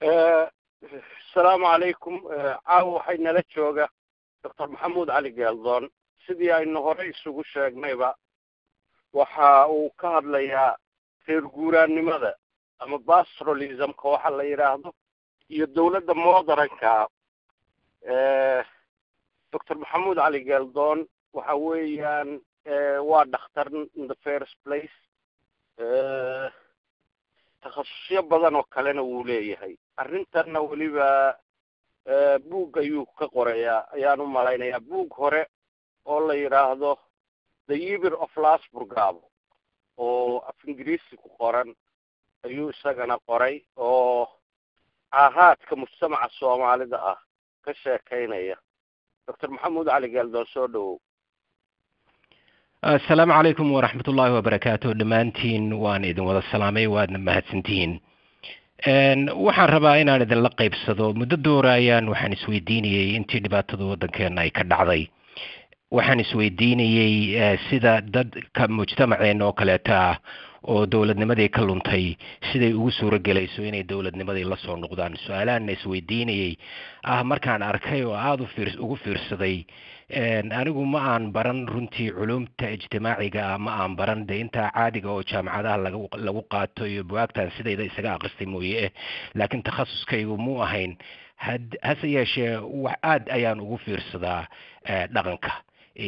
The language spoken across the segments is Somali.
السلام عليكم. caawa waxay nala jooga dr maxamuud cali geeldoon. sidii aynu hore isugu sheegnayba waxa uu ka hadlayaa reer guuraannimada ama pastoralismka waxa la yidhaahdo iyo dowladda modernka. dr maxamuud cali geeldoon waxa weeyaan waa dhakhtar in the first place. takhasusyo badan oo kalena wuu leeyahay. arrintanna weliba buug ayuu ka qorayaa ayaan u malaynayaa. buug hore oo la yidhaahdo the year of lasburgabo oo af ingiriisi ku qoran ayuu isagana qoray oo caahaadka mujtamaca soomaalida ah ka sheekaynaya. dr maxamuud cali geeldoon soo dhowow. السلام عليكم ورحمة الله وبركاته. دمانتين وان إذن وذا السلامي وادنا مهدسنتين. waxaan rabaa inaan idin la qaybsado muddo doorayaan waxaan isweydiinayay intii dhibaatadu waddankeena ay ka dhacday. waxaan isweydiinayay sida dadka mujtamaceena oo kaleeta ah oo dowladnimadii ka luntay siday ugu suuro gelayso inay dowladnimadii la soo noqdaan. su-aalahan isweydiinayay markaan arkay oo aada ugu fiirsaday. anigu ma aan baran runtii culumta ijtimaaciga ma aan baran de intaa caadiga oo jaamacadaha lagu qaato iyo buwaagtan sidayda isaga aqristay mooye laakiin takhasuskaygu muu ahayn. hase yeeshee wax aad ayaan ugu fiirsadaa dhaqanka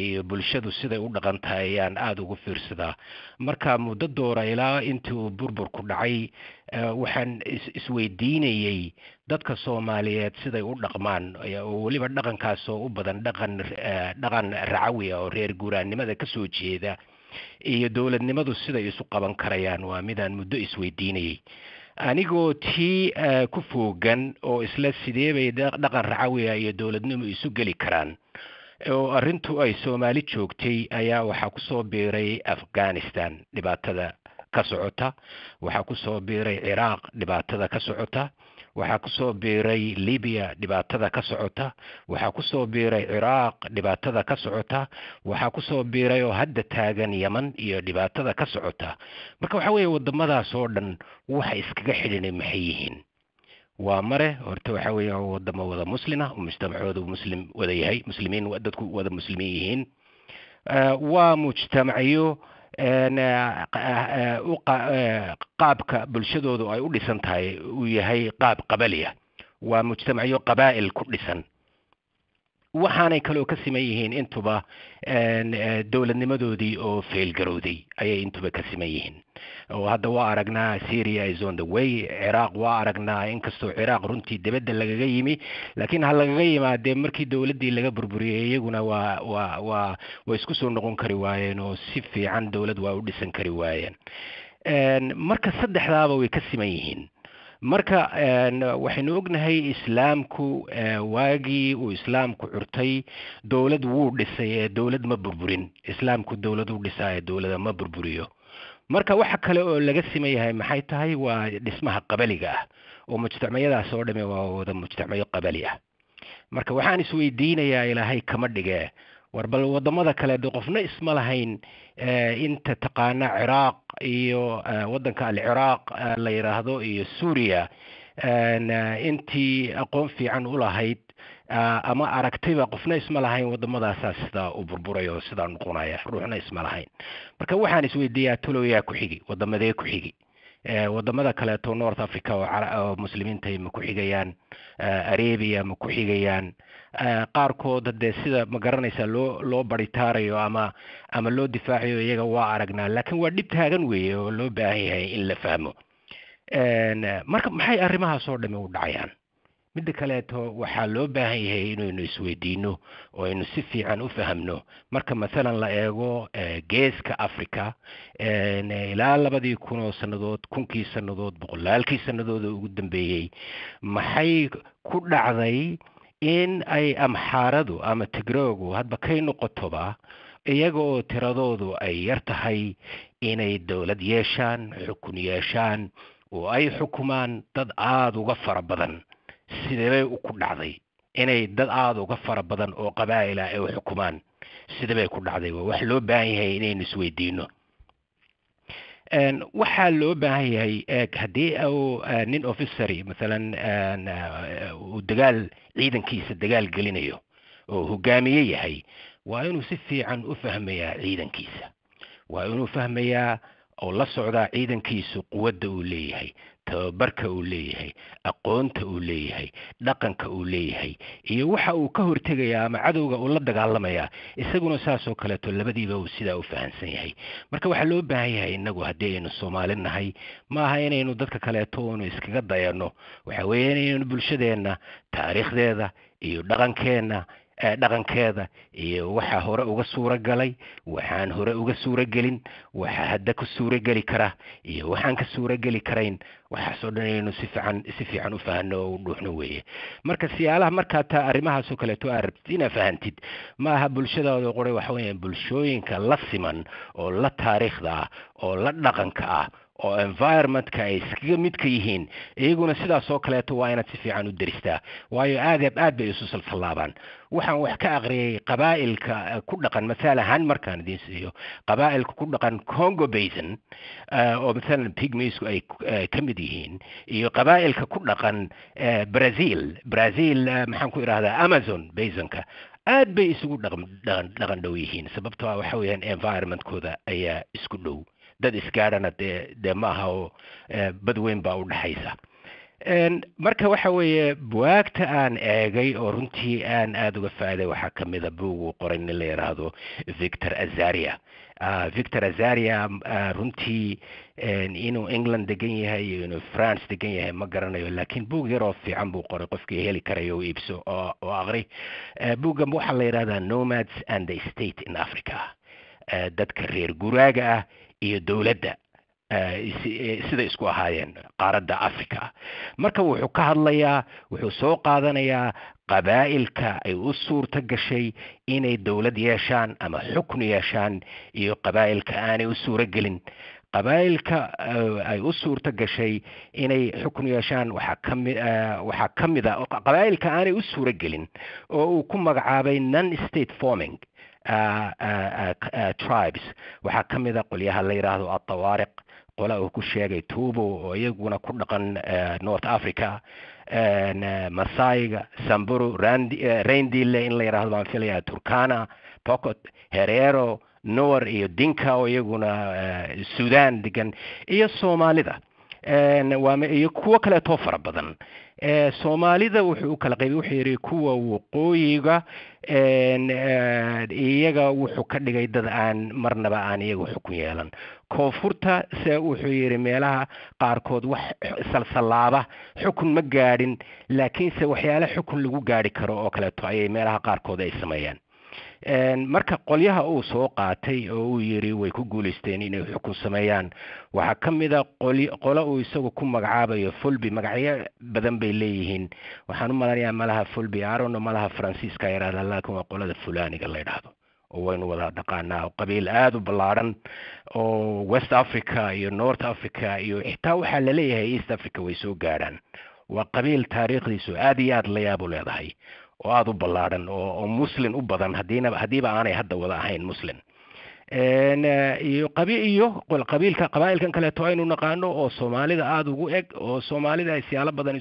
iyo bulshadu siday u dhaqan tahay ayaan aada ugu fiirsadaa. marka muddo doora ilaa intii uu burburku dhacay waxaan isweydiinayay dadka Soomaaliyeed siday u dhaqmaan oo waliba dhaqankaas oo u badan dhaqan racawi oo reer guuraannimada ka soo jeeda iyo dowladnimadu siday isu qaban karayaan. waa midaan muddo isweydiinayay anigoo tii ku foogan oo isla sidee bay dhaqan racawi iyo dowladnimo isu geli karaan. oo arrintu ay Soomaali joogtay ayaa waxaa ku soo biiray Afghanistan dhibaatada ka socota, waxaa ku soo biiray Iraq dhibaatada ka socota, waxaa ku soo biiray Libya dhibaatada ka socota, waxaa ku soo biiray Iraq dhibaatada ka socota, waxaa ku soo biiray oo hadda taagan Yemen iyo dhibaatada ka socota. marka waxa weeye wadamadaas oo dhan waxa iskaga xidhinay maxay yihiin? waa mare horta waxa weeye wadamo wada muslima oo mujtamacoodu muslim wada yahay, muslimiin dadku wada muslimiin yihiin. waa mujtamacyo qaabka bulshadoodu ay u dhisan tahay uu yahay qaab qabaliya. waa mujtamacyo qabaa'il ku dhisan. waxaanay kaloo ka siman yihiin intuba dowladnimadoodii oo failgarowday ayay intuba ka siman yihiin. oo hadda waa aragnaa Syria is on the way. Iraq waa aragnaa inkastoo Iraq runtii dibadda lagaga yimi laakiin ha lagaga yimaadee markii dowladdii laga burburiyay iyaguna waa isku soo noqon kari waayeen oo si fiican dowlad waa u dhisan kari waayeen. marka saddexdaaba way ka siman yihiin. marka waxaynu ognahay islaamku waagii uu islaamku curtay dowlad wuu dhisay ee dowlad ma burburin. islaamku dowlad uu dhisaa ee dowlada ma burburiyo. marka waxa kale oo laga siman yahay maxay tahay? waa dhismaha qabaliga ah oo mujtamaciyadaas oo dhame waa wada mujtamacyo qabali ah. marka waxaan isweydiinayaa ilaahay kama dhige war bal wadamada kale qofna isma lahayn inta taqaana Iraq iyo wadanka al-Iraq la yiraahdo iyo Suuriya intii aqoon fiican u lahayd ama aragtayba qofna isma lahayn wadamadaas sida u burburayo sida noqonaya ruuxna isma lahayn. marka waxaan isweydiiyaa tolooyaa ku xigi wadamadee ku xigi wadamada kale to North Africa oo muslimiinta ay ku xigayaan, Arabia ma ku xigayaan, qaarkood de sida ma garanaysa loo baritaarayo ama loo difaaciyo iyaga waa aragnaa laakiin waa dhib taagan weeye oo loo baahan yahay in la fahmo. marka maxay arrimahaas oo dhame u dhacayaan? midda kaleeto waxaa loo baahan yahay inaynu isweydiino oo aynu si fiican u fahamno. marka masalan la eego geeska Africa ilaa 2000 sannadood, 1000 sannadood, 100 sannadood ugu dambeeyay maxay ku dhacday in ay amxaaradu ama tigroogu hadba kay noqotoba iyaga oo tiradoodu ay yar tahay inay dowlad yeeshaan, xukun yeeshaan oo ay xukumaan dad aada uga fara badan. sidee ku dhacday inay dad aad uga fara badan oo qabaa'il ah ay xukumaan? sidee ku dhacday? wax loo baahan yahay inaynu isweydiino. waxaa loo baahan yahay haddii uu nin officeri masalan uu dagaal ciidankiisa dagaal gelinayo oo hogaamiye yahay waa inuu si fiican u fahmayaa ciidankiisa waa inuu fahmayaa oo la socdaa ciidankiisu quwadda uu leeyahay tababarka uu leeyahay aqoonta uu leeyahay dhaqanka uu leeyahay iyo waxa uu ka hortegayaa ama cadowga uu la dagaalamayaa isaguna saasoo kaleeto labadiiba uu sidaa u fahansan yahay marka waxaa loo baahan yahay inagu haddii aynu Soomaali nahay maaha inaynu dadka kaleeto oonu iskaga dayano waxa weeye inaynu bulshadeenna taariikhdeeda iyo dhaqankeeda iyo waxa hore uga suura galay waxaan hore uga suura gelin waxa hadda ku suura gali kara iyo waxaan ka suura gali karayn waxa soo dhanayno si fiican u fahanno oo dhuuxno weeye marka siyaalaha marka ta arrimahaas oo kale to arabtina fahantid maaha bulshadaada qoray waxa weeyaan bulshooyinka la siman oo la taariikhda oo la dhaqanka ah oo environmentka ay iskaga mid ka yihiin iyaguna sidaas oo kaleeto waa inaad si fiican u daristaa waayo aad bay isu salsalaabaan waxaan wax ka aqriyay qabaa'ilka ku dhaqan masalan markaan idin siiyo qabaa'ilka ku dhaqan Congo Basin oo masalan pygmies ay ka mid yihiin iyo qabaa'ilka ku dhaqan Brazil maxaan ku iraahdaa Amazon Basinka aad bay isugu dhaqan dhow yihiin sababtoo ah waxa weeyaan environmentkooda ayaa isku dhow dad isgaadhana dee maaha oo bad weyn baa u dhaxaysa marka waxa weeye buwaagta aan eegay oo runtii aan aada uga faa'iiday waxaa ka mid a buug uu qoray nin la yidhaahdo Victor Azaria runtii inuu England degan yahay iyo inuu France degan yahay ma garanayo laakiin buug yaroo fiican buu qoray qofkii heli karayo u iibso oo aqri buuggan waxaa la yidhahdaa Nomads and the State in Africa dadka reer guraaga ah iyo dawladda sida isku ahaayeen qaaradda Afrika marka wuxuu ka hadlayaa wuxuu soo qaadanayaa qabaa'ilka ay u suurta gashay inay dawlad yeeshaan ama xukun yeeshaan iyo qabaa'ilka aanay u suura gelin qabaa'ilka ay u suurta gashay inay xukun yeeshaan waxaa ka mid ah qabaa'ilka aanay u suura gelin oo uu ku magacaabay non-state forming tribes waxaa ka mid a qolyaha la yidhaahdo atawaariq qola uu ku sheegay Tubo oo iyaguna ku dhaqan North Africa Masaiga Samburu Rendile in la yidhaahdo baan filayaa Turkana Pokot Herero Noor iyo Dinka oo iyaguna Sudan degan iyo Soomaalida iyo kuwa kale oo fara badan Soomaalida wuxuu kala qaybay wuxuu yiri kuwa waqooyiga iyaga wuxuu ka dhigay dad aan marnaba aan iyagu xukun yeelan koonfurta se wuxuu yiri meelaha qaarkood wax salsalaaba xukun ma gaadhin laakiin se waxyaalo xukun lagu gaari karo oo kale to ay meelaha qaarkood ay sameeyaan marka qolyaha uu soo qaatay oo uu yiri way ku guuleysteen inay xukun sameeyaan waxa kamid ah qola uu isagu ku magacaabayo Fulbi magacyo badan bay leeyihiin waxaan u maleynayaa malaha Fulbi Aaron malaha Francisca yaraada laakiin waa qolada Fulaaniga la yiraahdo oo waynu wada dhaqaanaa qabiil aad u ballaaran oo West Africa iyo North Africa iyo xitaa waxa la leeyahay East Africa way soo gaaraan waa qabiil taariikhdiisu aad iyo aad la yaab u leedahay oo aad u ballaaran oo muslim u badan hadiiba aanay hadda wada ahayn muslim iyo qabiilkan kale to aynu naqaano oo Soomaalida aad ugu eg oo Soomaalida ay siyaalo badan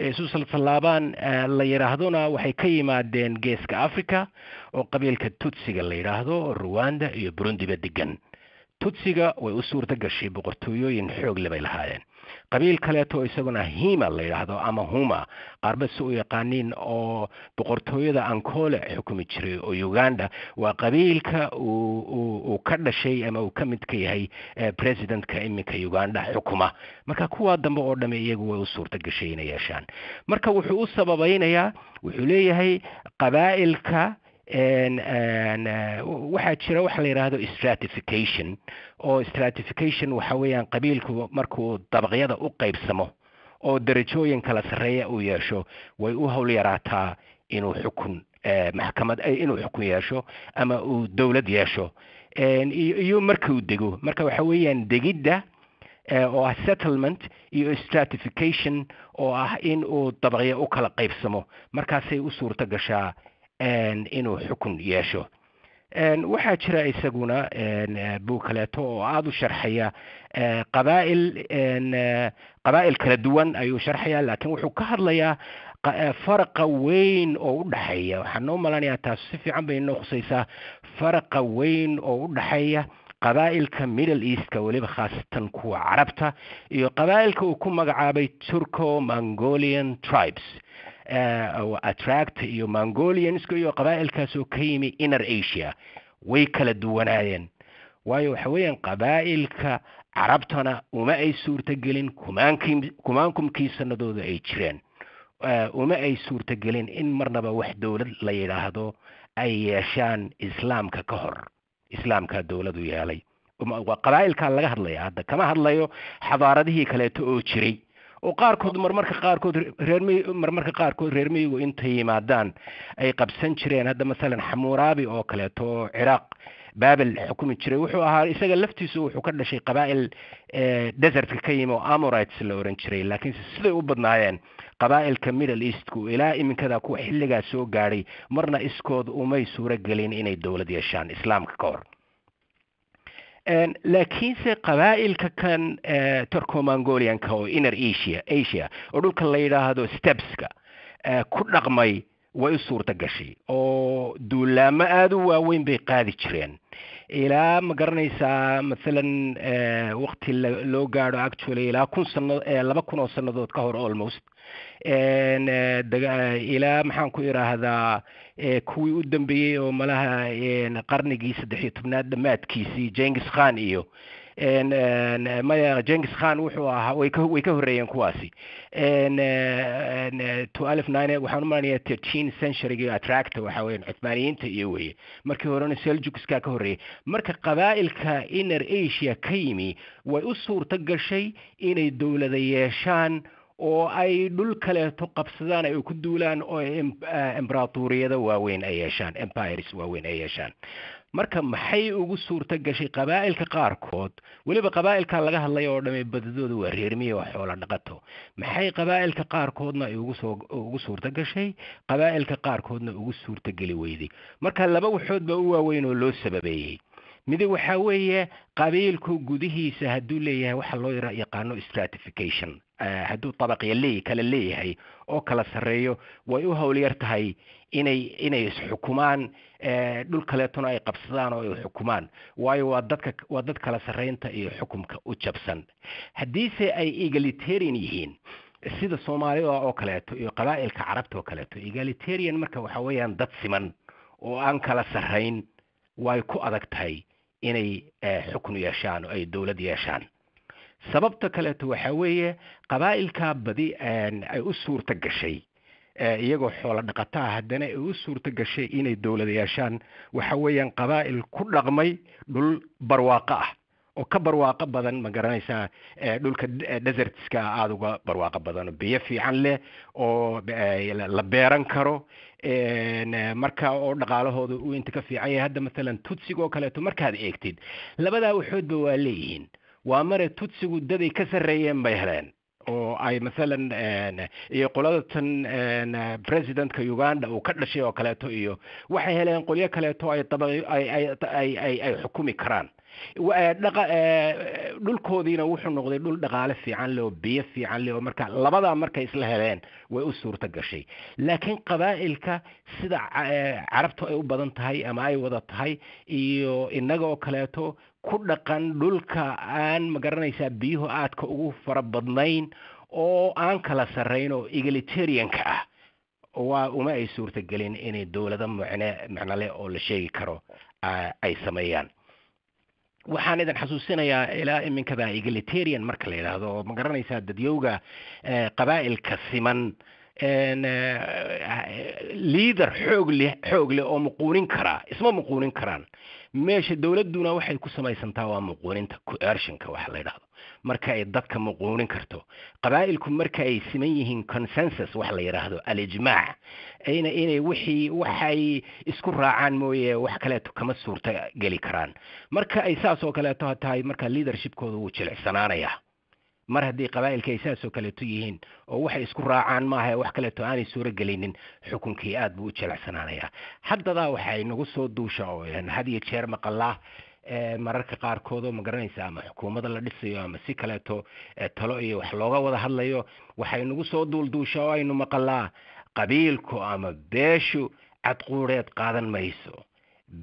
isu salsalaabaan la yiraahdona waxay ka yimaadeen geeska Afrika oo qabiilka Tutsiga la yiraahdo Rwanda iyo Burundi ba degan Tutsiga way u suurta gashay boqortooyooyin xoog leh bay lahaayeen qabiil kale to isaguna Hima la yiraahdo ama Huma qarba soo yaqaaniin oo boqortooyada Ankole xukumi jiray oo Uganda waa qabiilka uu ka dhashay ama uu ka mid ka yahay presidentka iminka Uganda xukuma marka kuwa dambe oo dhame iyagu way u suurta gashay inay yeeshaan marka wuxuu u sababaynayaa wuxuu leeyahay qabaa'ilka waxaa jira waxa la yiraahdo stratification waxa weeyaan qabiilku markuu dabaqyada u qaybsamo oo darajooyin kala sareeya uu yeesho way u hawl yaraataa inuu xukun maxkamad inuu xukun yeesho ama uu dawlad yeesho iyo markuu dego marka waxa weeyaan degidda oo ah settlement iyo stratification oo ah in uu dabaqyo u kala qaybsamo markaasay u suurta gashaa inuu xukun yeesho waxaa jira isaguna buu kaleeto oo aada u sharxaya qabaa'il kala duwan ayuu sharxaya laakiin wuxuu ka hadlayaa faraqa weyn oo u dhaxeeya waxaan noo malanayaa taas si fiican bay inoo khusaysaa faraqa weyn oo u dhaxeeya qabaa'ilka middle eastka weliba khaasatan kuwa carabta iyo qabaa'ilka uu ku magacaabay turco mongolian tribes attract iyo mongolianska iyo qabaa'ilkaas oo ka yimi inner asia way kala duwanaayeen waayo waxa weeyaan qabaa'ilka carabtana uma ay suurtagelin kumaankumkii sanadooda ay jireen uma ay suurtagelin in marnaba wax dowlad la yidhaahdo ay yeeshaan islaamka ka hor islaamka dowladu yeelay qabaa'ilkaa laga hadlaya hadda kama hadlayo xadaaradihii kaleeto oo jiray oo qaarkood marmarka qaarkood reer miyigu intay yimaadaan ay qabsan jireen hadda masalan xamuuraabi oo kaleeto oo ciraaq baabel xukumi jiray wuxuu ahaa isaga laftiisu wuxuu ka dhashay qabaa'il desertka ka yimi oo amorites la oran jiray laakiinse siday u badnaayeen qabaa'ilka middle eastku ilaa iminkada kuwa xilligaa soo gaadhay marna iskood umay suuro gelin inay dowlad yeeshaan islaamka ka hor laakiinse qabaa'ilka kan turco mongolianka oo inner asia oo dhulka la yidhaahdo stepska ku dhaqmay way u suurta gashay oo duulaamo aada u waaweyn bay qaadi jireen ilaa ma garanaysaa masalan waqti loo gaadho actually ilaa 2,000 oo sannadood ka hor almost ilaa maxaan ku idhaahdaa kuwii u dambeeyey oo malaha qarnigii 13aad dhammaadkiisii Genghis Khan iyo maya Genghis Khan wuxuu ahaa way ka horeeyeen kuwaasi 1209 waxaan u maanayaa 13th century attract waxa weeyaan Cuthmaaniyiinta iyo weeye markii horena Seljukiska ka horeeyay marka qabaa'ilka inner asia ka yimi way u suurta gashay inay dowlada yeeshaan oo ay dhul kaleeto qabsadaan ay ku duulaan oo imbratoriyada waaweyn ay yeeshaan empires waaweyn ay yeeshaan marka maxay ugu suurta gashay qabaa'ilka qaarkood waliba qabaa'ilka laga hadlayo oo dhamay badadooda waa reer miyi oo xoolo dhaqato maxay qabaa'ilka qaarkoodna ay ugu suurta gashay qabaa'ilka qaarkoodna ugu suurta gali weyday marka laba waxood ba u waaweyn oo loo sababeeyay midi waxa weeye qabiilku gudihiisa hadduu leeyahay waxa loo yaqaano stratification hadduu tabaqyo kala leeyahay oo kala sarreeyo way u howlyar tahay inay isxukumaan dhul kaleetona ay qabsadaan oo ay xukumaan waayo waa dad kala sarreynta iyo xukumka u jabsan haddiise ay egalitarian yihiin sida Soomaalida oo kaleeto iyo qabaa'ilka carabta oo kaleeto egalitarian marka waxa weeyaan dad siman oo aan kala sarreyn way ku adag tahay inay xukun yeeshaan oo ay dowlad yeeshaan sababta kaleeto waxa weeye qabaa'ilka badi ay u suurta gashay iyagoo xoolo dhaqataa haddana ay u suurta gashay inay dowlad yeeshaan waxa weeyaan qabaa'il ku dhaqmay dhul barwaaqo ah oo ka barwaaqo badan ma garanaysaa dhulka desertska aada uga barwaaqo badan biyo fiican leh oo la beeran karo marka oo dhaqaalahooda uu inta ka fiican yahay hadda masalan tutsiga oo kaleeto markaad eegtid labadaa waxoodba waa leeyihiin waa mare tutsigu daday ka sarreeyeen bay heleen oo ay masalan iyo qoladatan presidentka Uganda uu ka dhashay oo kaleeto iyo waxay heleen qolyo kaleeto ay xukumi karaan dhulkoodiina wuxuu noqday dhul dhaqaale fiican leh oo biyo fiican leh oo marka labadaa markay isla heleen way u suurta gashay laakiin qabaa'ilka sida carabtu ay u badan tahay ama ay wada tahay iyo inaga oo kaleeto ku dhaqan dhulka aan ma garanaysaa biyuhu aadka ugu fara badnayn oo aan kala sarreyn oo egalitarianka ah waa uma ay suurta gelin inay dowlado macno leh oo la sheegi karo ay sameeyaan waxaan idin xasuusinayaa ilaa iminkada egalitarian marka la yidhaahdo oo ma garanaysaa dadyowga qabaa'ilka siman leader xoog leh oo muquunin karaa isma muquunin karaan meesha dowladuna waxay ku samaysantaa waa muquuninta coercionka waxa la yidhaahdo marka ay dadka muquunin karto qabaa'ilku marka ay siman yihiin consensus waxa la yidhaahdo alijmaac inay waxay isku raacaan mooye wax kaleeto kama suurta geli karaan marka ay saas oo kaleeto tahay marka leadershipkooda wuu jilicsanaanaya mar haddii qabaa'ilka ay saasoo kaleeto yihiin oo waxay isku raacaan maaha wax kaleeto aanay suuro gelinin xukunkii aad buu u jelecsanaanayaa. haddadaa waxay nagu soo duusha oo had iyo jeer maqalaa mararka qaarkood oo ma garanaysa ama xukuumadda la dhisayo ama si kaleeto talo iyo wax looga wada hadlayo waxay nagu soo duulduusha oo aynu maqalaa qabiilku ama beeshu cadquureed qaadan mayso,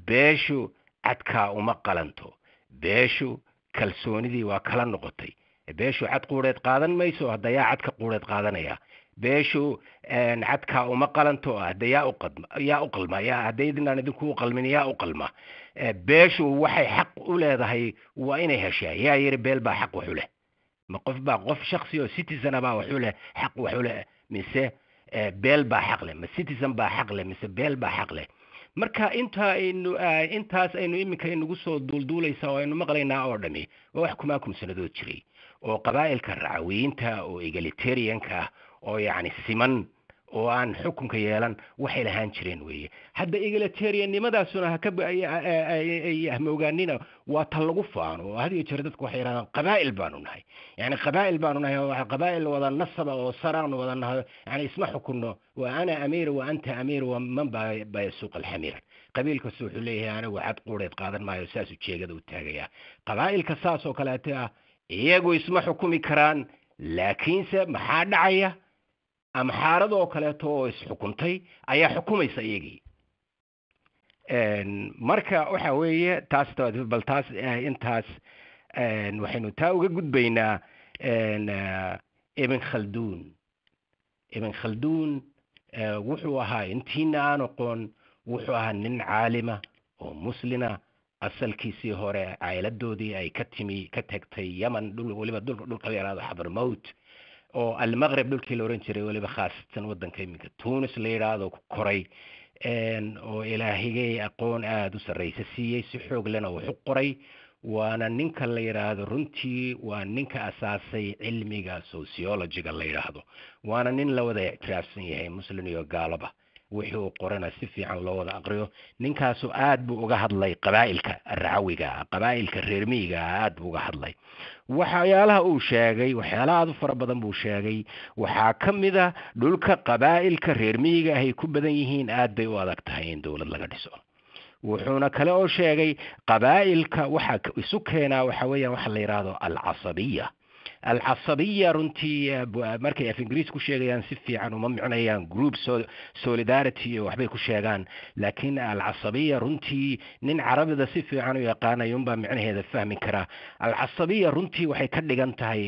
beeshu cadkaa uma qalanto, beeshu kalsoonidii waa kala noqotay, beeshu cad quureed qaadan mayso, hadda yaa cadka quureed qaadanaya, beeshu cadkaa uma qalanto, hadda yaa u qalma, haddaydinaan idinku u qalmin yaa u qalma. beeshu waxay xaq u leedahay waa inay heshaa. yaa yiri beel baa xaq waxu leh, ma qof shaksi oo citizen baa waxu leh xaq waxu leh, mise beel baa xaq leh, ma citizen baa xaq leh, mise beel baa xaq leh. marka intaas aynu iminka inagu soo duulduulaysa oo aynu maqlaynaa oo dhami waa wax kumaakum sanadood jiray oo qabaa'ilka racawiyiinta oo egalitarianka ah oo yacni siman oo aan xukunka yeelan waxay lahaan jireen weeye. hadda egalitariannimadaasuna hamoogaanina waa tan lagu faano oo had iyo jeer dadku waxay yidhahdaan qabaa'il baanu nahay, yani qabaa'il baanu nahay oo qabaa'il wada nasaba oo saraanu wada nahay, yani isma xukunno, wa ana amiir wa anta amiir wa man baa yasuuq alxamiir. qabiilkasu wuxuu leeyahay anigu cad quureed qaadan maayo, saasuu jeegada u taagaya. qabaa'ilka saas oo kaleete ah iyagu isma xukumi karaan, laakiinse maxaa dhacaya? ama xaaradoo kaleeto oo isxukuntay ayaa xukumaysa iyagii. marka waxa weeye taas intaas waxaynu taa uga gudbaynaa ibn khaldun wuxuu ahaa intiina aan aqoon wuxuu ahaa nin caalima oo muslina, asalkiisii hore cailadoodii ay ka tagtay yaman, weliba dhulka la yidhahdo xadramaut oo almaqrib dhulkii la oran jiray, weliba khaasatan waddanka iminka tunis la yidhaahdo ku koray, oo ilaahigay aqoon aada u sarraysa siiyey, si xoog lena wax u qoray. waana ninka la yidhaahdo runtii waa ninka asaasay cilmiga sociologyga la yidhaahdo, waana nin la wada ictiraafsan yahay muslim iyo gaalaba. wixii uu qorana si fiican loo wada aqriyo. ninkaasu aad buu uga hadlay qabaa'ilka racawiga, qabaa'ilka reer miyiga aad buu uga hadlay. waxyaalaha uu sheegay waxyaalaha aad u fara badan buu sheegay. waxaa ka mid a dhulka qabaa'ilka reer miyiga ay ku badan yihiin aad bay u adag tahay in dowlad laga dhiso. wuxuuna kale oo sheegay qabaa'ilka waxa isu keenaa waxa weeyaan waxa la yidhaahdo alcasabiya runtii markay af ingiriis ku sheegayaan si fiican uma micnayaan group solidarity iyo waxbay ku sheegaan, laakiin alcasabiya runtii nin carabida si fiican u yaqaanayo unbaa micnaheeda fahmi karaa. alcasabiya runtii waxay ka dhigan tahay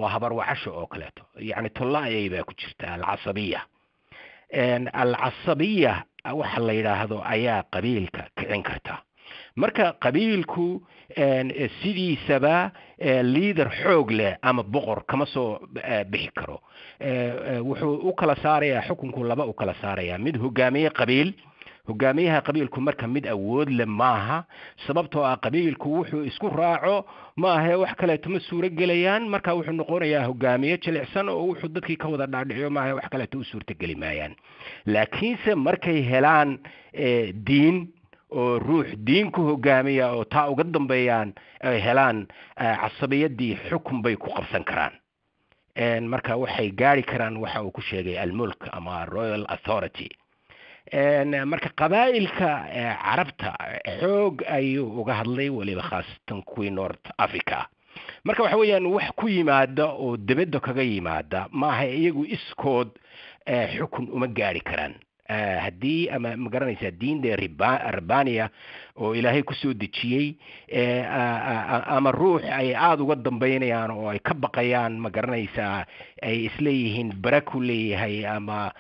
waa habarwacasho oo kaleeto, yacni tolla-ayay baa ku jirta alcasabiya. alcasabiya waxa la yidhaahdo ayaa qabiilka kicin karta. marka qabiilku sidiisaba liader xoog leh ama boqor kama soo bixi karo. wuxuu u kala saarayaa xukunku laba u kala saarayaa, mid hogaamiye qabiil. hogaamiyaha qabiilku marka mid awood leh maaha, sababtoo ah qabiilku wuxuu isku raaco maahe wax kaleeto ma suuro gelayaan. marka wuxuu noqonayaa hogaamiye jilicsan oo wuxuu dadkii ka wada dhaadhiciyo maahe wax kaleeto u suurtogeli maayaan. laakiinse markay helaan diin oo ruux diin ku hogaamiya oo taa uga dambeeyaan ay helaan casabiyadii xukun bay ku qabsan karaan. marka waxay gaari karaan waxa uu ku sheegay almulk ama royal authority. marka qabaa'ilka carabta xoog ayuu uga hadlay, weliba khaasatan kuwii north africa. marka waxa weeyaan wax ku yimaada oo dibadda kaga yimaada maaha, iyagu iskood xukun uma gaari karaan. haddii ama ma garanaysaa diinde rabbaaniya oo ilaahay kusoo dejiyey ama ruux ay aada uga dambaynayaan oo ay ka baqayaan ma garanaysaa ay isleeyihiin bara ku leeyahay ama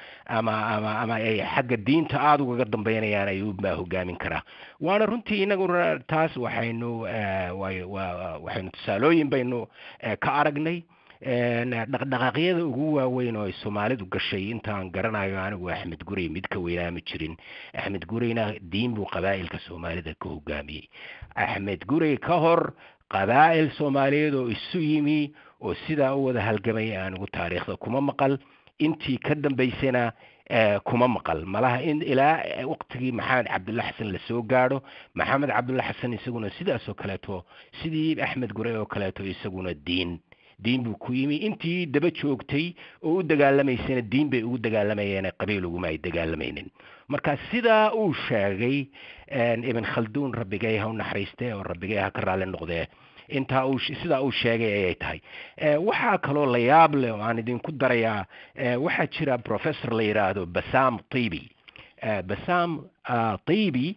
ay xagga diinta aada ugaga dambaynayaan ayuunbaa hogaamin karaa. waana runtii inaguna taas waxaynu tusaalooyin baynu ka aragnay. dhaqdhaqaaqyada ugu waaweyn oo ay soomaalidu gashay intaan garanayo anigu axmed gurey mid ka weynaami jirin. axmed gureyna diin buu qabaa'ilka soomaalida ka hogaamiyey. axmed gurey ka hor qabaa'il soomaaliyeed oo isu yimi oo sidaa u wada halgamay anigu taariikhda kuma maqal, intii ka dambaysana kuma maqal. malaha in ilaa waqtigii maxamed cabdulla xasan la soo gaadho. maxamed cabdulla xasan isaguna sidaas oo kaleeto sidii axmed gurey oo kaleeto isaguna diin diin buu ku yimi intii daba joogtay oo u dagaalamaysana diin bay ugu dagaalamayeen qabiil uguma ay dagaalamaynin marka sidaa uu sheegay ibn khaldun rabbigay ha u naxariistay oo rabbigay ha ka raali noqdee intaa uu sidaa uu sheegay ayay tahay waxaa kaloo la yaab leh oo aan idinku darayaa waxaa jira professor la yidhaahdo Bassam Tibi Bassam Tibi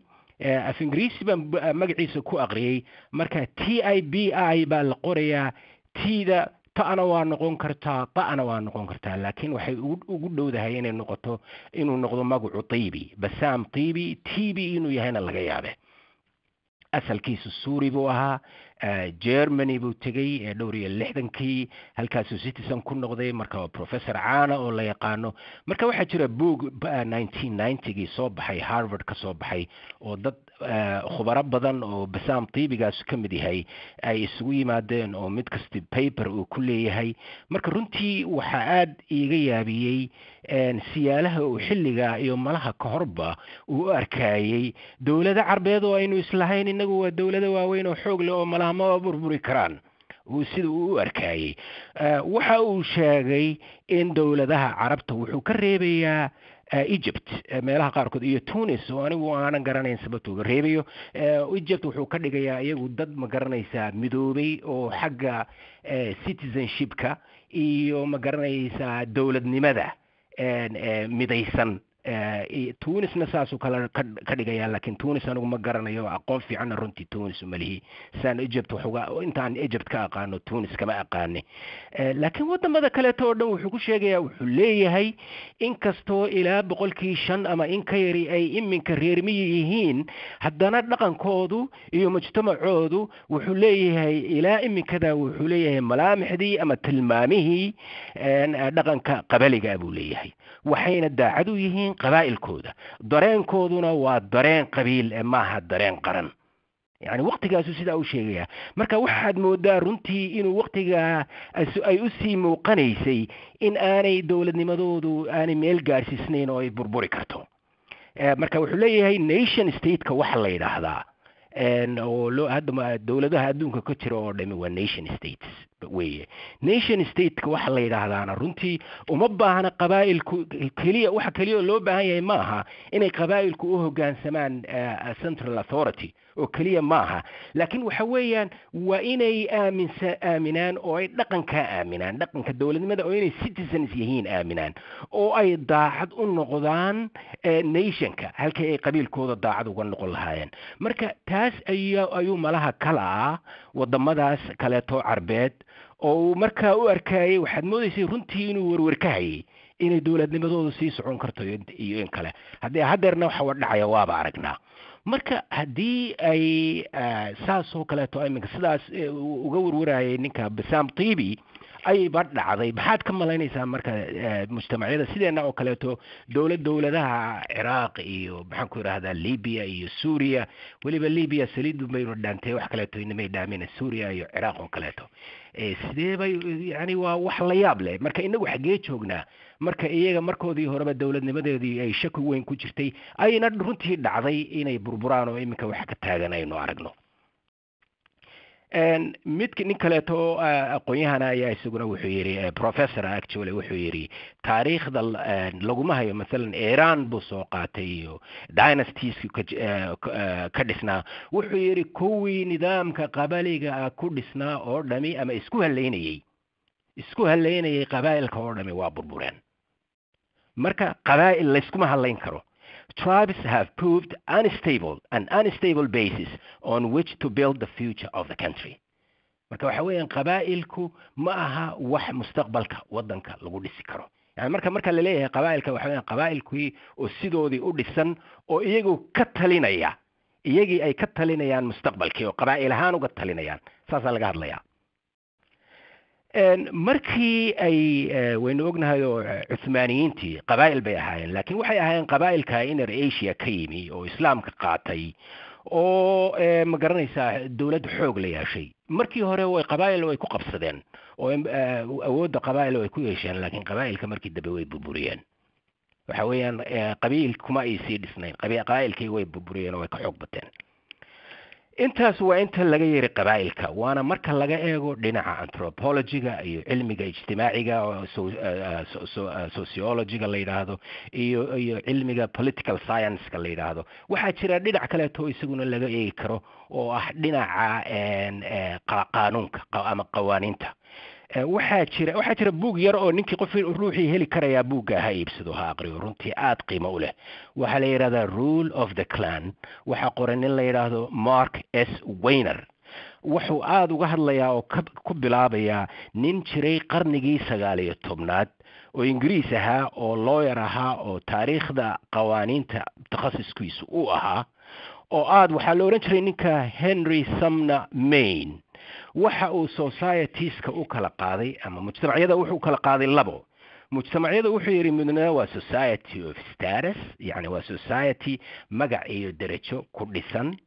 af ingiriisi baan magaciisa ku aqriyay marka TIBI baa la qorayaa tida ta'ana waa noqon kartaa ta'ana waa noqon kartaa laakiin waxay ugu dhowdahay inay noqoto inuu noqdo magacu Tibi Bassam Tibi inuu yahayna laga yaabe asalkiisu suuri buu ahaa Germany buu tegay dhowr iyo 60kii halkaasuu citizen ku noqday marka professor caana oo la yaqaano marka waxaa jira book 1990gii soo baxay Harvard ka soo baxay oo dad khubaro badan oo Bassam Tibigaas ka mid yahay ay isugu yimaadeen oo mid kasta paper uu ku leeyahay marka runtii waxa aad iiga yaabiyey siyaalaha uu xilliga iyo malaha ka horba uu arkayay dawladda Carbeed oo aynu islahayn inagu waa dawladda waaweyn oo xoog leh oo malaha ma burburi karaan sida uu u arkayay waxa uu sheegay in dawladaha Carabta wuxuu ka reebayaa Egypt meelaha qaarkood iyo Tunis oo anigu aanan garanayn sababta uu reebayo Egypt wuxuu ka dhigayaa iyagu dad ma garanaysaa midoobay oo xagga citizenshipka iyo ma garanaysaa dawladnimada midaysan Tunisna saasuu kala ka dhigaya laakiin Tunis anigu ma garanayo aqoon fiican runtii Tunis uma lihi san Egypt intaan Egypt ka aqaano Tunis kama aqaani laakiin wadamada kale oo dhan wuxuu ku sheegayaa wuxuu leeyahay in kastoo ilaa 5% ama in ka yari ay iminka reermiyi yihiin haddana dhaqankoodu iyo mujtamacoodu wuxuu leeyahay ilaa iminkada wuxuu leeyahay malaamixdii ama tilmaamihii dhaqanka qabaliga buu leeyahay waxayna daacad u yihiin qabaa'ilkooda dareenkooduna waa dareen qabiil maaha dareen qaran yani waqtigaasu sidaa u sheegaya marka waxaad moodaa runtii inuu waqtigaa ay u sii muuqanaysay in aanay dowladnimadoodu aanay meel gaarsiisnayn oo ay burburi karto marka wuxuu leeyahay nation stateka waxa la yidhaahdaa oo hadda dowladaha adduunka ka jira oo dhami waa nation states weeye nation stateka waxa la yidhaahdaana runtii uma baahna qabaa'ilku keliya waxa keliya loo baahan yahay ma aha inay qabaa'ilku u hoggaansamaan central authority oo keliya ma aha laakiin waxa weeyaan waa inay aaminaan oo ay dhaqankaa aaminaan dhaqanka dowladnimada oo inay citizens yihiin aaminaan oo ay daacad u noqdaan nationka halkii ay qabiilkooda daacad uga noqon lahaayeen marka taas ayuu malaha kala ah wadamadaas kaleeto carbeed oo markaa u arkayay waxaad moodaysay runtii inuu warwar ka hayay inay dowladnimadoodu sii socon karto iyo in kale haddeerna waxa dhacaya waaba aragnaa marka haddii ay saasoo kaleeto iminka sidaas uga warwarayay ninka Bassam Tibi ayba dhacday maxaad ka malaynaysaa marka mujtamacyada sideena oo kaleeto dowladaha Ciraaq iyo maxaan ku yiraahdaa Libya iyo Suuriya waliba Libya saliid baynu dhaantay wax kaleeto inay dhaamina Suuriya iyo Ciraaq oo kaleeto sidee bay yani waa wax la yaab leh marka inagu xagee joognaa marka iyaga markoodii horeba dowladnimadeedii ay shaki weyn ku jirtay ayna runtii dhacday inay burburaan oo iminka wax ka taagan aynu aragno nin kaleeto aqoon-yahana ayaa isaguna wuxuu yidhi professor actually wuxuu yidhi taariikhda laguma hayo masalan Iran buu soo qaatay iyo dynasties ka dhisnaa wuxuu yidhi kuwii nidaamka qabaliga ku dhisnaa oo dhami ama isku haleynayay qabaa'ilka oo dhami waa burbureen marka qabaa'il layskuma halayn karo Tribes have proved an unstable basis on which to build the future of the country. marka waxa weeyaan qabaa'ilku ma aha wax mustaqbalka wadanka lagu dhisi karo yani marka la leeyahay qabaa'ilka waxa weeyaan qabaa'ilkii oo sidoodii u dhisan oo iyagii ay ka talinayaan mustaqbalkii oo qabaa'il ahaan uga talinayaan saasaa laga hadlayaa markii ay waynu ognahay oo Cuthmaaniyiintii qabaa'il bay ahaayeen laakiin waxay ahaayeen qabaa'ilka Inner Asia ka yimi oo islaamka qaatay oo ma garanaysaa dawlad xoog la yeeshay markii hore way qabaa'il way ku qabsadeen oo awoodda qabaa'il way ku yeesheen laakiin qabaa'ilka markii dambe way burburiyeen waxa weeyaan qabiil kuma ay sii dhisnayn qabaa'ilkii way burburiyeen oo way ka xoog bateen intaas waa inta laga yiri qabaa'ilka waana marka laga eego dhinaca anthropology-ga iyo cilmiga ijtimaaciga oo sociology-ga la yiraahdo iyo cilmiga political science-ka la yiraahdo waxaa jira dhinac kale oo isaguna laga eegi karo oo ah dhinaca qaanuunka ama qawaaniinta waxaa jira buug yar oo ninkii qof ruuxii heli karaya buugga ha iibsado ha aqriyo runtii aad qiimo u leh waxaa la yiraahdaa Rule of the Clan waxaa qoran nin la yiraahdo Mark S. Weiner wuxuu aad uga hadlayaa oo ku bilaabayaa nin jiray qarnigii 19aad oo Ingiriis ahaa oo lawyer ahaa oo taariikhda qawaaniinta takhasuskiisu u ahaa oo aad waxaa la oran jiray ninka Henry Sumner Maine waxa uu societies-ka u kala qaaday ama mujtamacyada wuxuu kala qaaday labo mujtamacyada wuxuu yiri midna waa society of status yani waa society magac iyo darajo ku dhisan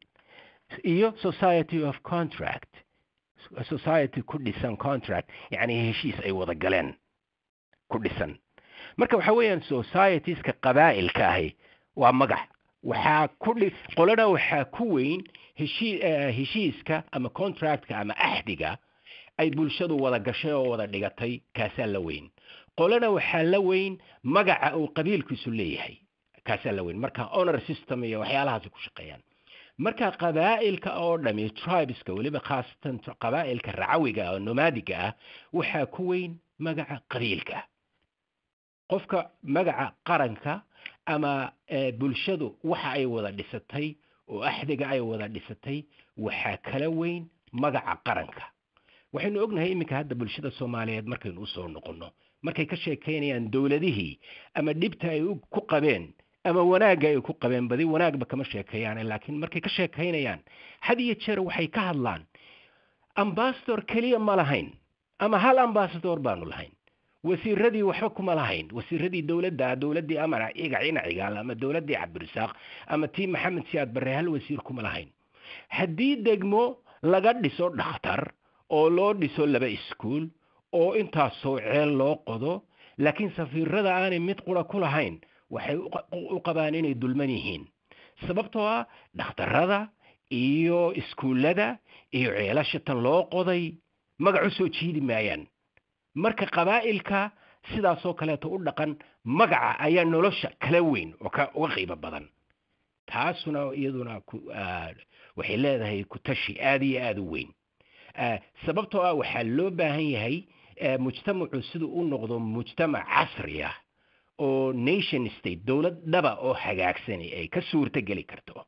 iyo society of contract society ku dhisan contract yani heshiis ay wada galeen ku dhisan marka waxa weeyaan societies-ka qabaa'ilka ahi waa magac waxaa qolada waxaa ku weyn heshiiska ama contractka ama ahdiga ay bulshadu wada gashay oo wada dhigatay kaasa la weyn qolada waxaa la weyn magaca uu qabiilkiisu leeyahay kaasa la weyn marka honor system iyo waxyaalahaas ku shaqeeyaan marka qabaa'ilka oo dhami tribeska waliba khaasatan qabaa'ilka racawiga oo nomadiga ah waxaa ku weyn magaca qabiilka qofka magaca qaranka ama bulshadu waxa ay wada dhisatay oo ahdiga ay wada dhisatay waxa kala weyn magaca qaranka waxaynu ognahay iminka hadda bulshada Soomaaliyeed markaynu u soo noqono markay ka sheekeynayaan dawladihii ama dhibta ay ku qabeen ama wanaaga ay ku qabeen badi wanaagba kama sheekayaan laakiin markay ka sheekeynayaan had iyo jeer waxay ka hadlaan ambassador kaliya ma lahayn ama hal ambassador baanu lahayn wasiiradii waxba kuma lahayn wasiiradii dawladii amara cigaal ama dawladii Cabdirasaaq ama tii Maxamed Siyaad Barre hal wasiir kuma lahayn hadii degmo laga dhiso dhakhtar oo loo dhiso laba iskuul oo intaas soo ceel loo qodo laakiin safiirada aanay mid qura ku lahayn waxay u qabaan inay dulman yihiin sababtoo ah dhakhtarada iyo iskuulada iyo ceelasha tan loo qoday magac soo jiidi maayaan marka qabaa'ilka sidaas oo kale u dhaqan magaca ayaa nolosha kala weyn oo ka qiimo badan taasuna iyaduna waxay leedahay ku tashi aad iyo aad u weyn sababtoo ah waxaa loo baahan yahay mujtamacu siduu u noqdo mujtamac casri ah oo nation state dawlad dhaba oo hagaagsan ay ka suurta gali karto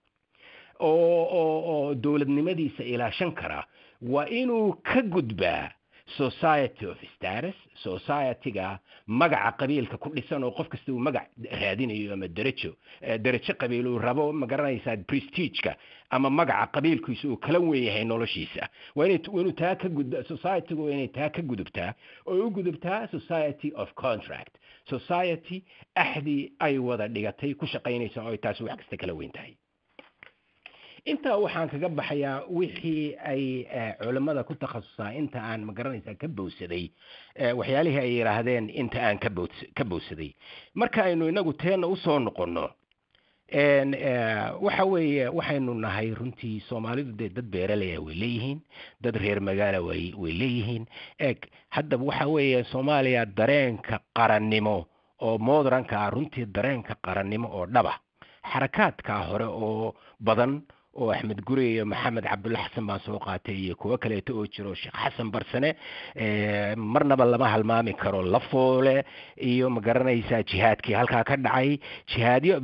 oo dawladnimadiisa ilaashan kara waa inuu ka gudbaa society of status society-ga magaca qabiilka ku dhisan oo qof kasta uu magac raadinayo ama darajo qabiil uu rabo ma garanaysaa prestige-ka ama magaca qabiilkiisu uu kala weyn yahay noloshiisa waa inuu taa ka gudba society-gu inay taa ka gudubtaa oo u gudubtaa society of contract society ahdi ay wada dhigatay ku shaqeynaysa oo taas wax kasta kala weyn tahay inta waxaan kaga baxayaa wixii ay culimada ku takhasusay inta aan ma garanaysaa ka bowsaday waxyaalihii ay yiraahdeen inta aan ka bowsaday marka aynu inagu teena u soo noqono waxa weeye waxaynu nahay runtii Soomaalidu dad beeraley way leeyihiin dad reer magaalo way leeyihiin hadda waxa weeye Soomaaliya dareenka qarannimo oo modernka runtii dareenka qarannimo oo dhaba xarakaadka hore oo badan oo Axmed Guri iyo Maxamed Cabdulla Xasan baan soo qaatay iyo kuwa kale oo jiro Sheekh Xasan Barsane marnaba lama halmaami karo Lafoole iyo ma garanaysaa jihaadkii halka ka dhacay jihaadiyo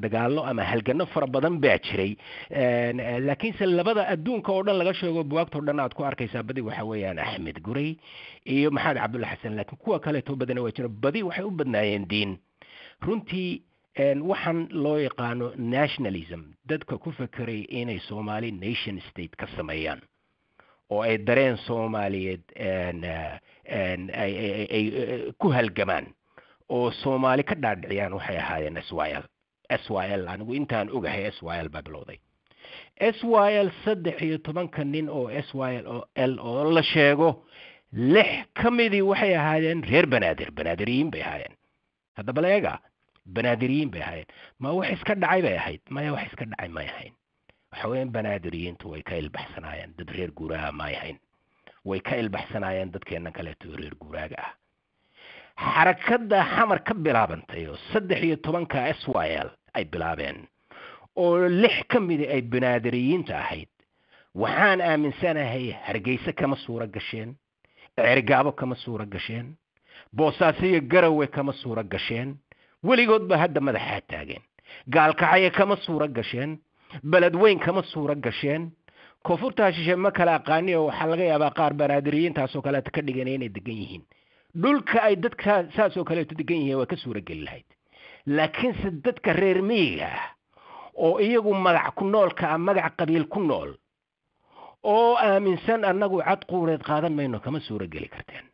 dagaalo ama halgano fara badan baa jiray laakiin labada adduunka oo dhan laga sheego buugta oo dhan aad ku arkaysaa badi waxa weeyaan Axmed Guri iyo Maxamed Cabdulla Xasan laakiin kuwa kale oo badan waa jira badi waxay u badnaayeen diin runtii waxaan loo yaqaano nationalism dadka ku fakiray inay Soomaali nation state ka sameeyaan oo ay dareen Soomaaliyeed ay ku halgamaan oo Soomaali ka dhaadhiciyaan waxay ahaayeen SYL anigu intaan ogahay SYL baa bilowday SYL 13 nin oo SYL oo la sheego 6 kamidii waxay ahaayeen reer banaadiriin bay ahaayeen hadda baleega banaadiriin bay ahaayeen ma wax iska dhacay bay ahayd ma wax iska dhacay ma ahayn waxaween banaadiriyiintu way ka ilbaxsanaayeen dad reer guuraaga ma yahayn way ka ilbaxsanaayeen dadkeena kale reer guuraaga ah xarakada xamar ka bilaabantay oo 13 SYL ay bilaabeen oo 6 kamid ay banaadiriyiinta ahayd waxaan aaminsanahay Hargeysa kama suura gasheen Cergaabo kama suura gasheen Boosaaso Garowe kama suura gasheen weligood ba hadda madaxa taageen gaalkacyo kama suura gasheen beledweyn kama suura gasheen koonfurta shishe ma kala aqaaniyo waxa laga yaabaa qaar banaadiriyiintaas oo kale ka dhigan inay degan yihiin dhulka ay dadka saas oo kale degan yihiin waa ka suura gal lahayd laakiin dadka reer miyiga oo iyagu magac ku nool ka magac qabiil ku nool oo aaminsan annagu cad quureed qaadan mayno kama suura gali karteen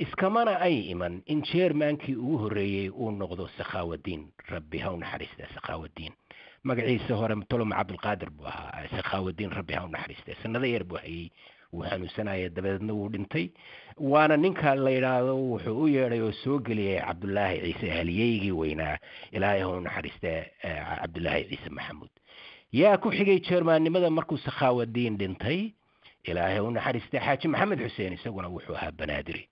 iskamana ay iman in chairmankii ugu horeeyay uu noqdo Sakhaawadiin rabbi ha u naxariisto Sakhaawadiin magaciisa hore Tolom Cabdulqaadir buu ahaa Sakhaawadiin rabbi ha u naxariisto sanada yar buu hayay waxaanu sanaya dabadeedna uu dhintay waana ninka la yiraahdo wuxuu u yeeray oo soo galiyay Cabdullaahi Ciise haliyeygi weynaa ilaahay ha u naxariisto Cabdullaahi Ciise Maxamuud yaa ku xigay chairmannimada markuu Sakhaawadiin dhintay ilaahay ha u naxariisto Xaaji Maxamed Xuseen isaguna wuxuu ahaa banaadiri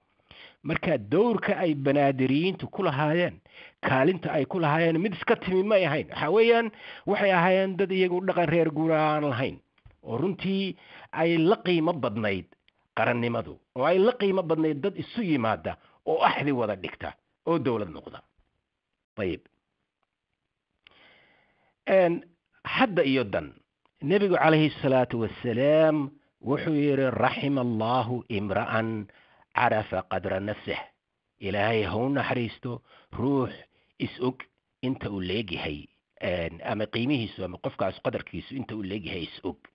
marka doorka ay banaadiriyiintu ku lahaayeen kaalinta ay ku lahaayeen mid iska timi ma yahayn waxa weeyaan waxay ahaayeen dad iyagu dhaqan reer guuraan lahayn oo runtii ay la qiimo badnayd qarannimadu oo ay la qiimo badnayd dad isu yimaada oo axdi wada dhigta oo dawlad noqda طيب hadda iyo dan nabigu calayhi salaatu wassalaam wuxuu yiri rahimallahu imra'an عرف قدر نفسه إلهي هون حريستو روح إسوك انت أوليجي هاي أما قيمه سو أما قفك عس قدر كيسو انت أوليجي هاي إسوك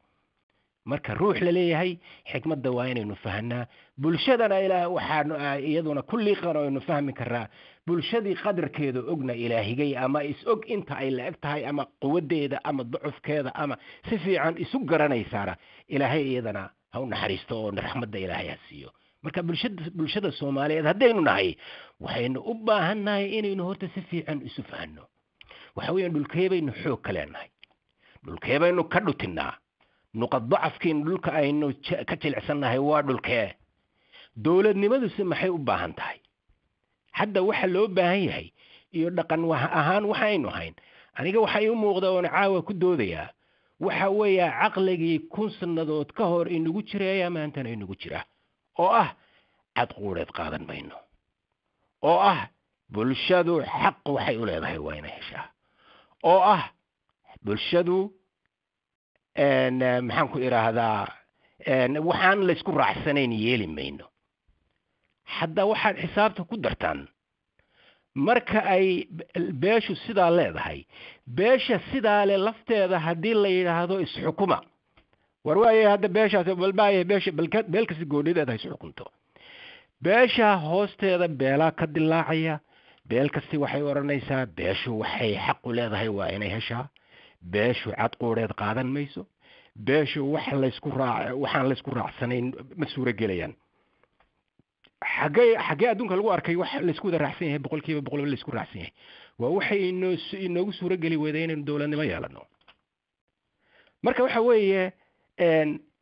مركا روح للي هاي حكمة دوائن إنه فهمنا بلشدنا إله وحان يدونا كل قرار إنه فهم كرا بلشدي قدر كيدو أجنا إلهي جاي أما إسوك انت أي لعبت هاي أما قوة ده أما ضعف كذا أما سفي عن إسوك جرانا يسارة إلهي يدنا هون حريستو نرحمة ده إلهي هسيو marka bulshada Soomaaliyeed hadaynu nahay waxaynu u baahannahay inaynu horta si fiican isu fahanno waxa weeyaan dhulkeebaynu xoog kale nahay dhulkeebaynu ka dhutinaa nuqad dacafkiin dhulka aynu ka jilicsannahay waa dhulkee dawladnimadu si maxay u baahan tahay hadda waxa loo baahan yahay iyo dhaqan ahaan waxaynu hayn aniga waxa ii muuqda oo caawa ku doodaya waxa weeyaa aqligii 1000 sanadood ka hor inagu jireeyaa maantana inagu jiraa oo ah cad quureed qaadan mayno oo ah bulshadu xaq waxay u leedahay waa inay heshaa oo ah bulshadu maxaan ku iraahdaa waxaan la isku raacsanayn yeeli mayno hadda waxaad xisaabta ku dartaan marka ay beeshu sidaa leedahay beesha sidaa le lafteeda haddii la yidhaahdo isxukuma warwaaye hadda beeshaas balbaaye beesha beelkasi goonideeda ay xukunto beesha hoosteeda beela ka dilaacaya beelkasi waxay oranaysaa beeshu waxay xaq u leedahay waa inay heshaa beeshu cad quureed qaadan mayso beeshu waxaan la isku raacsanayn ma suura gelayaan xagee adduunka lagu arkay wax la isku wada raacsan yahay 100% la isku raacsan yahay waa waxay inoogu suura geli weyday inaynu dawladnimo yeelano marka waxa weeye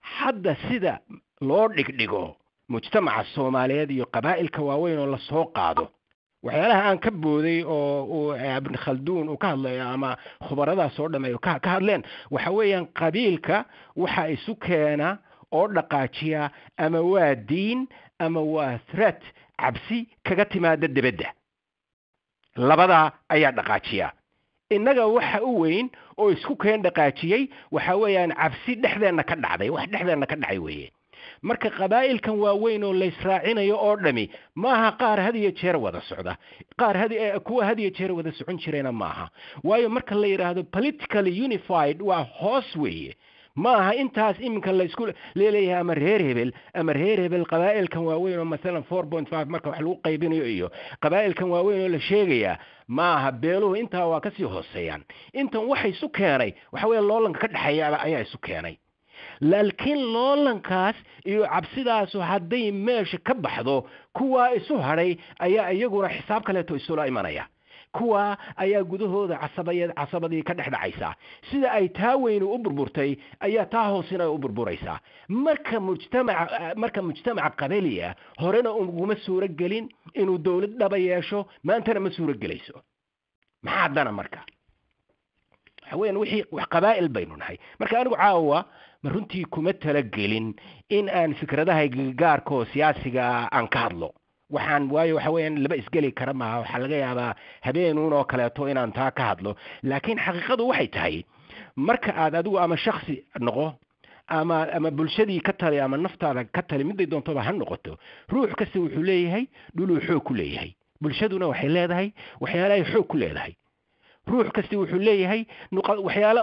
hadda sida loo dhigdhigo mujtamaca Soomaaliyeed iyo qabaa'ilka waaweyn oo la soo qaado waxyaalaha aan ka booday oo Ibn Khaldun uu ka hadlay ama khubarada soo dhamay ka hadleen waxa weeyaan qabiilka waxa isu keena oo dhaqaajiya ama waa diin ama waa threat cabsi kaga timaada dibadda labada ayaa dhaqaajiya innaga waxa u weyn oo isku keen dhaqaajiyay waxa weeyaan cabsi dhexdeena ka dhacday wax dhexdeena ka dhacay weeye marka qabaa'ilkan waaweyn oo la israacinayo oo dhami maaha qaar hadiye jeer wada socda qaar kuwa hadiye jeer wada socon jirayna maaha waayo marka la yiraahdo politically unified waa hoos weeye maaha intaas iminka la isku leeyahay ama reer hebel qabaa'ilkan waaweyn oo mesela 4.5 marka wax lagu qaybinayo iyo qabaa'ilkan waaweyn oo la sheegaya maaha beeluhu intaa waa ka sii hooseeyaan intan waxay isu keenay waxa weeye loolanka ka dhaxeeya ayaa isu keenay laakiin loolankaas iyo cabsidaas hadday meesha ka baxdo kuwa isu haray ayaa iyaguna xisaab kale to isula imanaya kuwa ayaa gudahooda casabadii ka dhex dhacaysa sida ay taa weynu u burburtay ayaa taa hoosina u burburaysaa marka mujtamaca qabaliya horena uguma suuro gelin inuu dowlad dhaba yeesho maantana ma suuro gelayso maxaa haddana marka waxaweyaan wixii wax qabaa'il baynu nahay marka anigu caawa ma runtii kuma talagelin in aan fikradaha gaarka oo siyaasiga aan ka hadlo waxaan waayo waxa weeyaan laba isgeli kara maaha waxaa laga yaabaa habeenuun oo kaleeto inaan taa ka hadlo laakiin xaqiiqadu waxay tahay marka aad adigu ama shaksi noqo ama bulshadii ka tali ama naftaada ka tali miday doontoba ha noqoto ruux kasta wuxuu leeyahay dhuluu xoog ku leeyahay bulshaduna waxay leedahay waxyaala ay xoog ku leedahay ruux kasta wuxuu leeyahay waxyaala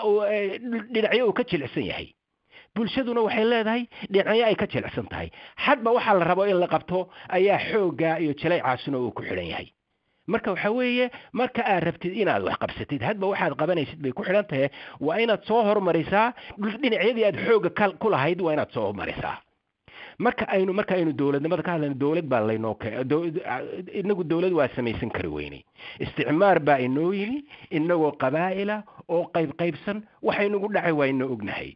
dhinacyo uu ka jilicsan yahay bulshaduna waxay leedahay dhinacyo ay ka jilicsan tahay hadba waxaa la rabo in la qabto ayaa xoogga iyo jilaycaasuna uu ku xidhan yahay marka waxa weeye marka aad rabtid inaad wax qabsatid hadba waxaad qabanaysid bay ku xidhan tahay waa inaad soo hormarisaa dhinacyadii aad xoogga ku lahayd waa inaad soo hormarisaa marka aynu dowladnimada ka hadlayno dowlad baa laynoo inagu dowlad waa samaysan kari weynay isticmaar baa inoo yimi inagoo qabaa'ila oo qaybsan waxaynugu dhacay waa inoo ognahay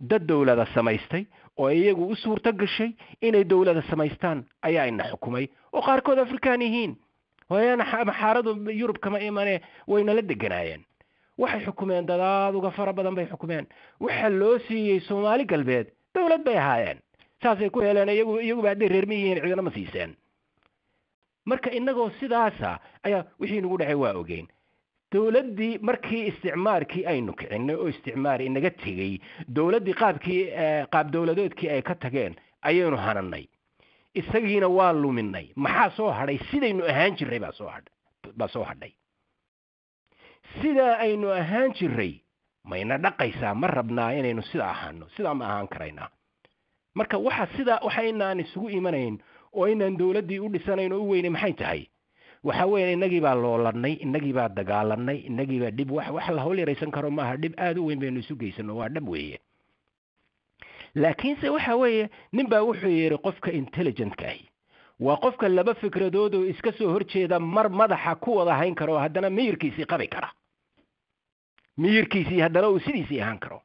dad dowlada samaystay oo iyagu u suurto gashay inay dowlada samaystaan ayaa ina xukumay oo qaarkood afrikaan yihiin waayana maxaaradu yurub kama imane wayna la deganaayeen waxay xukumeen dadaad uga fara badan bay xukumeen waxa loo siiyey Soomaali galbeed dowlad bay ahaayeen saasay ku heleen iyagu baa reer miyihiin cidina ma siiseen marka inagoo sidaasa ayaa wixii nagu dhacay waa ogeyn dowladdii markii isticmaarkii aynu kicinay oo isticmaar inaga tegey dowladdii qaab dowladeedkii ay ka tageen ayaynu hananay isagiina waa luminay maxaa soo hadhay sidaynu ahaan jirray baa soo hadhay sidaa aynu ahaan jirray mayna dhaqaysaa ma rabnaa inaynu sidaa ahaano sidaa ma ahaan karaynaa marka waxaynaan isugu imanayn oo inaan dowladdii u dhisanayn oo u weynay maxay tahay waxa weeye inagii baa loolanay inagii baa dagaalanay inagii baa dhib wax la hawl yaraysan karo maaha dhib aad u weyn baynu isu geysano waa dhab weeye laakiinse waxa weeye nin baa wuxuu yiri qofka intelligent-ka ahi waa qofka laba fikradood oo iska soo horjeeda mar madaxa ku wada hayn karo haddana miyirkiisii qabi kara miyirkiisii haddana uu sidiisii ahaan karo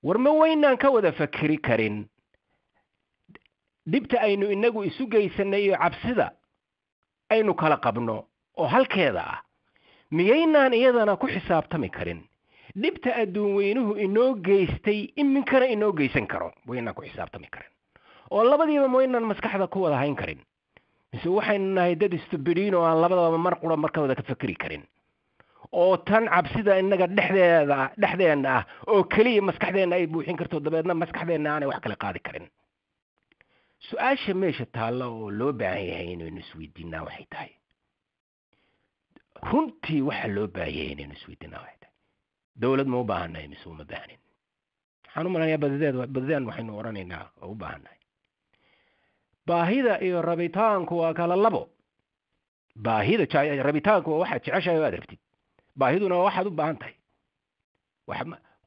war ma weynaan ka wada fakiri karin dhibta aynu inagu isu geysanay iyo cabsida aynu kala qabno oo halkeeda ah miyaynaan iyadana ku xisaabtami karin dhibta adduun weynuhu inoo geystay iminkana inoo geysan karo waynaan ku xisaabtami karin oo labadiiba maynaan maskaxda ku wada hayn karin mise waxaynu nahay dad istubidiin oo aan labadaba mar qura marka wada ka fakiri karin oo tan cabsida inaga dhexdeena ah oo keliya maskaxdeena ay buuxin karto dabeedna maskaxdeena aanay wax kale qaadi karin su-aasha meesha taalla oo loo baahan yahay inaynu isweydiinaa waxay tahay runtii waxa loo baahan yahay inaynu isweydiinaa waxay tahay dowlad ma u baahannahay mise uma baahnin waxaan u malanayaa badideen waxaynu odhanaynaa oo u baahannahay baahida iyo rabitaanku waa kala labo rabitaanku waa waxaad jeceshahay oo aad rabtid baahiduna waa waxaad u baahan tahay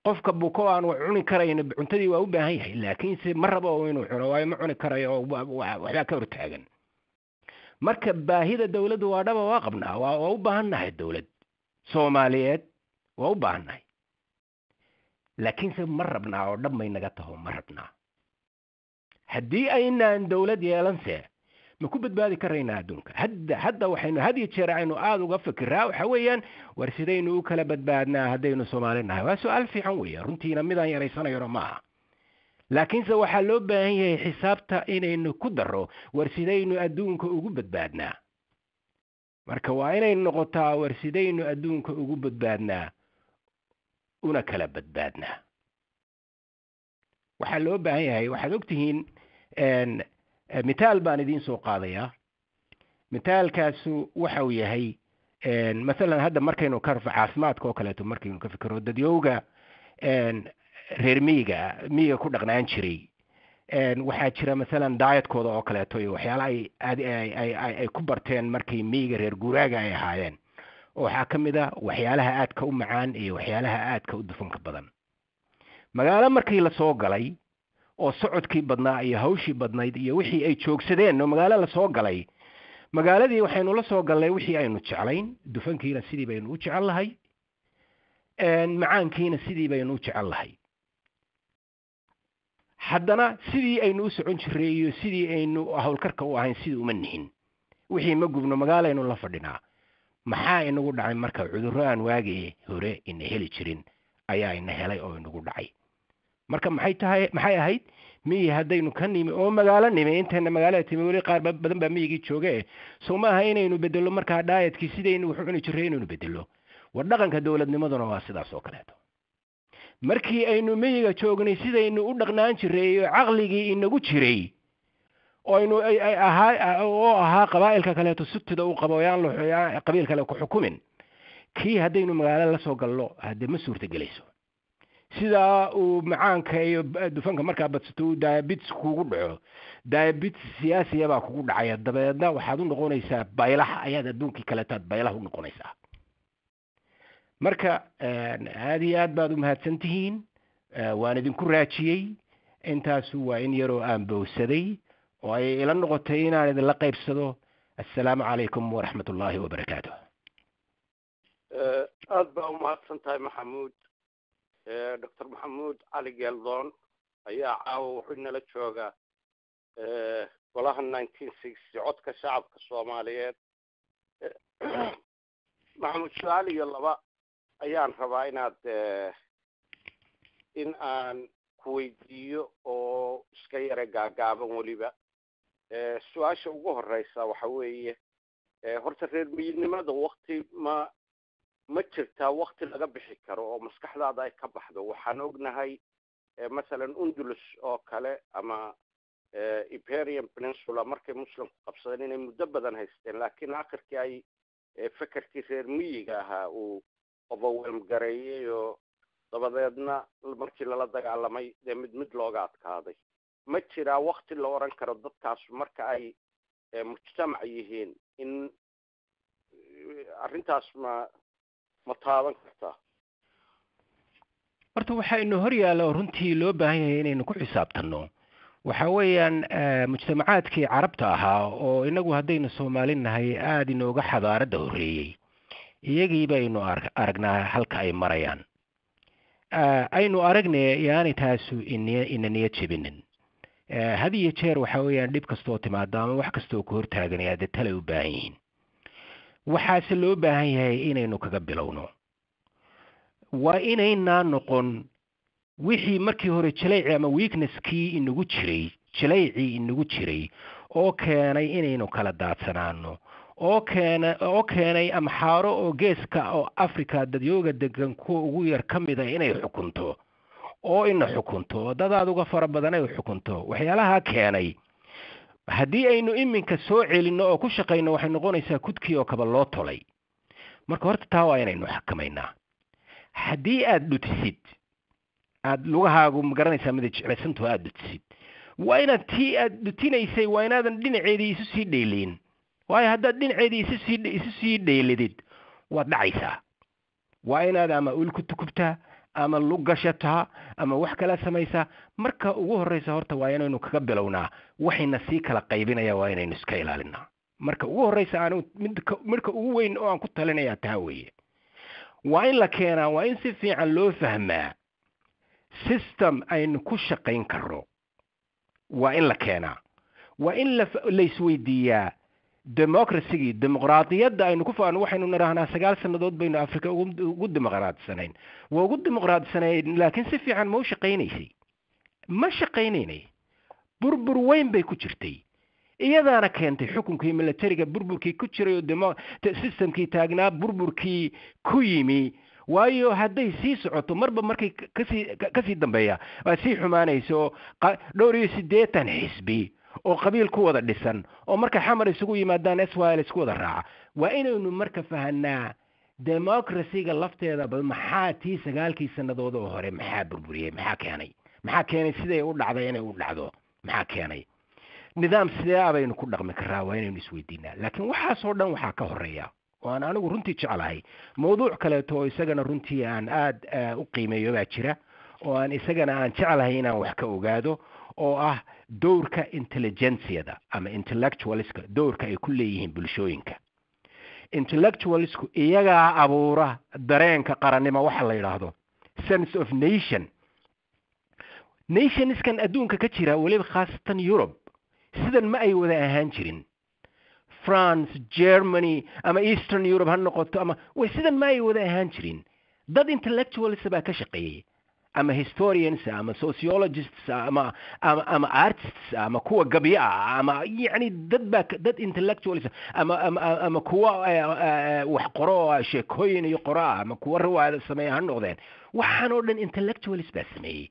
qofka buko aan wax cuni karayn cuntadii waa u baahan yahay laakiinse ma rabo inuu cuno waayo ma cuni karayo oo waxbaa ka hortaagan marka baahida dowladdu waa dhaba waa qabnaa waa u baahannahay dowlad Soomaaliyeed waa u baahannahay laakiinse ma rabnaa oo dhab may naga taho ma rabnaa haddii aynaan dowlad yeelanse ma ku badbaadi karaynaa adduunka hadda waxaynu had iyo jeer aynu aada uga fikiraa waxa weeyaan war sidaynu u kala badbaadnaa haddaynu Soomaali nahay waa su-aal fiican weeye runtiina midaan yaraysanayno maaha laakiinse waxaa loo baahan yahay xisaabta inaynu ku daro war sidaynu adduunka ugu badbaadnaa marka waa inaynu noqotaa war sidaynu adduunka ugu badbaadnaa una kala badbaadnaa waxaa loo baahan yahay waxaad ogtihiin مثال بان idin soo qaadaya مثالkaasu waxa uu yahay مثلا hadda markaynu ka caafimaadka oo kale markaynu ka fikiro dadyowga reer miyiga ku dhaqnaan jiray waxaa jira مثلا diet-kooda oo kale iyo waxyaalo ay ku barteen markay miyiga reer guuraaga ay ahaayeen waxaa kamid ah waxyaalaha aadka u macaan iyo waxyaalaha aadka u dufanka badan magaalo markii la soo galay oo socodkii badnaa iyo hawshii badnayd iyo wixii ay joogsadeen oo magaalo la soo galay magaaladii waxaynu la soo galnay wixii aynu jeclayn, dufankiina sidii baynu u jecellahay, macaankiina sidii baynu u jecellahay. haddana sidii aynu u socon jirray iyo sidii aynu hawlkarka u ahayn sidii uma nihin. wixii ma gubno magaalaynu la fadhinaa. maxaa inagu dhacay marka? cudurro aan waagii hore ina heli jirin ayaa ina helay oo inagu dhacay. marka maxay ahayd? miyi haddaynu ka nimi oo magaalo nimi, intayna magaalada timi weli qaar badan baa miyigii jooge, soo ma aha inaynu bedelo markaa dhaayatkii sidaynu wax u cuni jirray inaynu bedelo. war dhaqanka dowladnimaduna waa sidaas oo kaleeto. markii aynu miyiga joognay sidaynu u dhaqnaan jirray oo caqligii inagu jiray oo ahaa qabaa'ilka kaleeto sutida u qabo yaan qabiil kale ku xukumin, kii haddaynu magaalo la soo gallo hadde ma suurtagelayso. sidaa uu macaanka iyo dufanka markaa badsato uu diabetes kugu dhaco, diabetes siyaasiya baa kugu dhacaya, dabeedna waxaad u noqonaysaa baylaha, ayaad adduunkii kaleetaad baylaha u noqonaysaa. marka aad iyo aad baad u mahadsan tihiin. waan idinku raajiyey. intaasu waa in yaroo aan bowsaday oo ay ila noqotay inaan idinla qaybsado. assalaamu calaykum waraxmat ullaahi wabarakaatu. aad baa u mahadsan tahay maxamuud. dr maxamuud cali geeldoon ayaa caawa wuxuu inala joogaa golaha 1960 codka shacabka soomaaliyeed. maxamuud su-aal iyo laba ayaan rabaa in aan ku weydiiyo oo iska yara gaagaaban weliba. su-aasha ugu horeysa waxa weeye, horta reer miyidnimada wakti ma jirtaa wakti laga bixi karo oo maskaxdaada ay ka baxdo? waxaan ognahay masalan undulus oo kale ama Iberian Peninsula markay muslimku qabsadeen inay muddo badan haysteen, laakiin akhirkii ay fekerkii reer miyiga ahaa uu overwhelm gareeyey oo dabadeedna markii lala dagaalamay dee mid looga adkaaday. ma jiraa wakti la oran karo dadkaas marka ay mujtamac yihiin in arrintaas ma taaban kartaa? horta waxaynu hor yaallo runtii loo baahan yahay inaynu ku xisaabtanno. waxa weeyaan mujtamacaadkii carabta ahaa oo inagu haddaynu Soomaali nahay aad inooga xadaaradda horreeyey, iyagii baynu aragnaa halka ay marayaan. aynu aragnay yaani taasu ina niyad jebinin. had iyo jeer waxa weeyaan dhib kastoo timaado ama wax kastoo ku hortaaganaya dee tale u baahan yihiin. waxaase loo baahan yahay inaynu kaga bilowno. waa inaynaa noqon wixii markii hore jalayci ama weaknesskii inagu jiray, jalaycii inagu jiray oo keenay inaynu kala daadsanaano, oo keenay amxaaro oo geeska oo Afrika dadyooga degan kuwa ugu yar ka mid ah inay xukunto oo ina xukunto oo dadaad uga fara badan ay xukunto. waxyaalaha keenay haddii aynu iminka soo celinno oo ku shaqayno waxay noqonaysaa kudkii oo kaba loo tolay. marka horta taa waa inaynu xakamaynaa. haddii aad dhutisid, aad lugahaagu magaranaysaa mid jeclaysanto aad dhutisid, waa inaad tii aad dhutinaysay waa inaadan dhinaceedii isu sii dheelin. waayo haddaad dhinaceedii isu sii dheelidid waad dhacaysaa. waa inaad ama ul ku tukubtaa ama lug gashataa ama wax kala samaysaa. marka ugu horreysa horta waa inaynu kaga bilownaa waxayna sii kala qaybinaya, waa inaynu iska ilaalinaa. marka ugu horreysa aanu marka ugu weyn oo aan ku talinayaa taa weeye. waa in la keenaa, waa in si fiican loo fahmaa system aynu ku shaqayn karno. waa in la keenaa, waa in la isweydiiyaa democracy-gii, dimuqraadiyadda aynu ku faano. waxaynu nidhaahnaa 9 sannadood baynu Afrika ugu dimuqraadidsanayn. waa ugu dimuqraadidsanayn, laakiin si fiican ma u shaqaynaysay? ma shaqaynaynay. burbur weyn bay ku jirtay. iyadaana keentay xukunkii militariga burburkii ku jiray oo systemkii taagnaa burburkii ku yimi. waayo hadday sii socoto marba markay kasii dambeeya waa sii xumaanayso. dhowr iyo 80 xisbi oo qabiil ku wada dhisan oo marka xamar isugu yimaadaan SYL isku wada raaca. waa inaynu marka fahanaa democracy-ga lafteeda maxaa tii 9 sannadood oo hore maxaa burburiyey, maxaa keenay siday u dhacday inay u dhacdo, maxaa keenay nidaam sidee abaynu ku dhaqmi karaa? waa inaynu isweydiinaa. laakiin waxaasoo dhan waxaa ka horeeya oo aan anigu runtii jeclahay mawduuc kaleeto oo isagana runtii aan aad u qiimeeyo baa jira oo aan isagana aan jeclahay inaan wax ka ogaado oo ah dowrka intelligenciyada ama intellectualska dowrka ay ku leeyihiin bulshooyinka. Intellectualsku iyagaa abuura dareenka qarannimo waxa la yidhaahdo sense of nation. Nationskan adduunka ka jira weliba khaasatan Europe sidan ma ay wada ahaan jirin. France, Germany ama Eastern Europe ha noqoto ama way sidan ma ay wada ahaan jirin. Dad intellectuals baa ka shaqeeyay ama historians ama sociologists ama artists ama kuwa gabiya ama yani dad intellectuals ama kuwa wax qoro sheekooyin iyo qora ama kuwa riwaayad sameeya ha noqdeen. waxaan oo dhan intellectuals baa sameeyay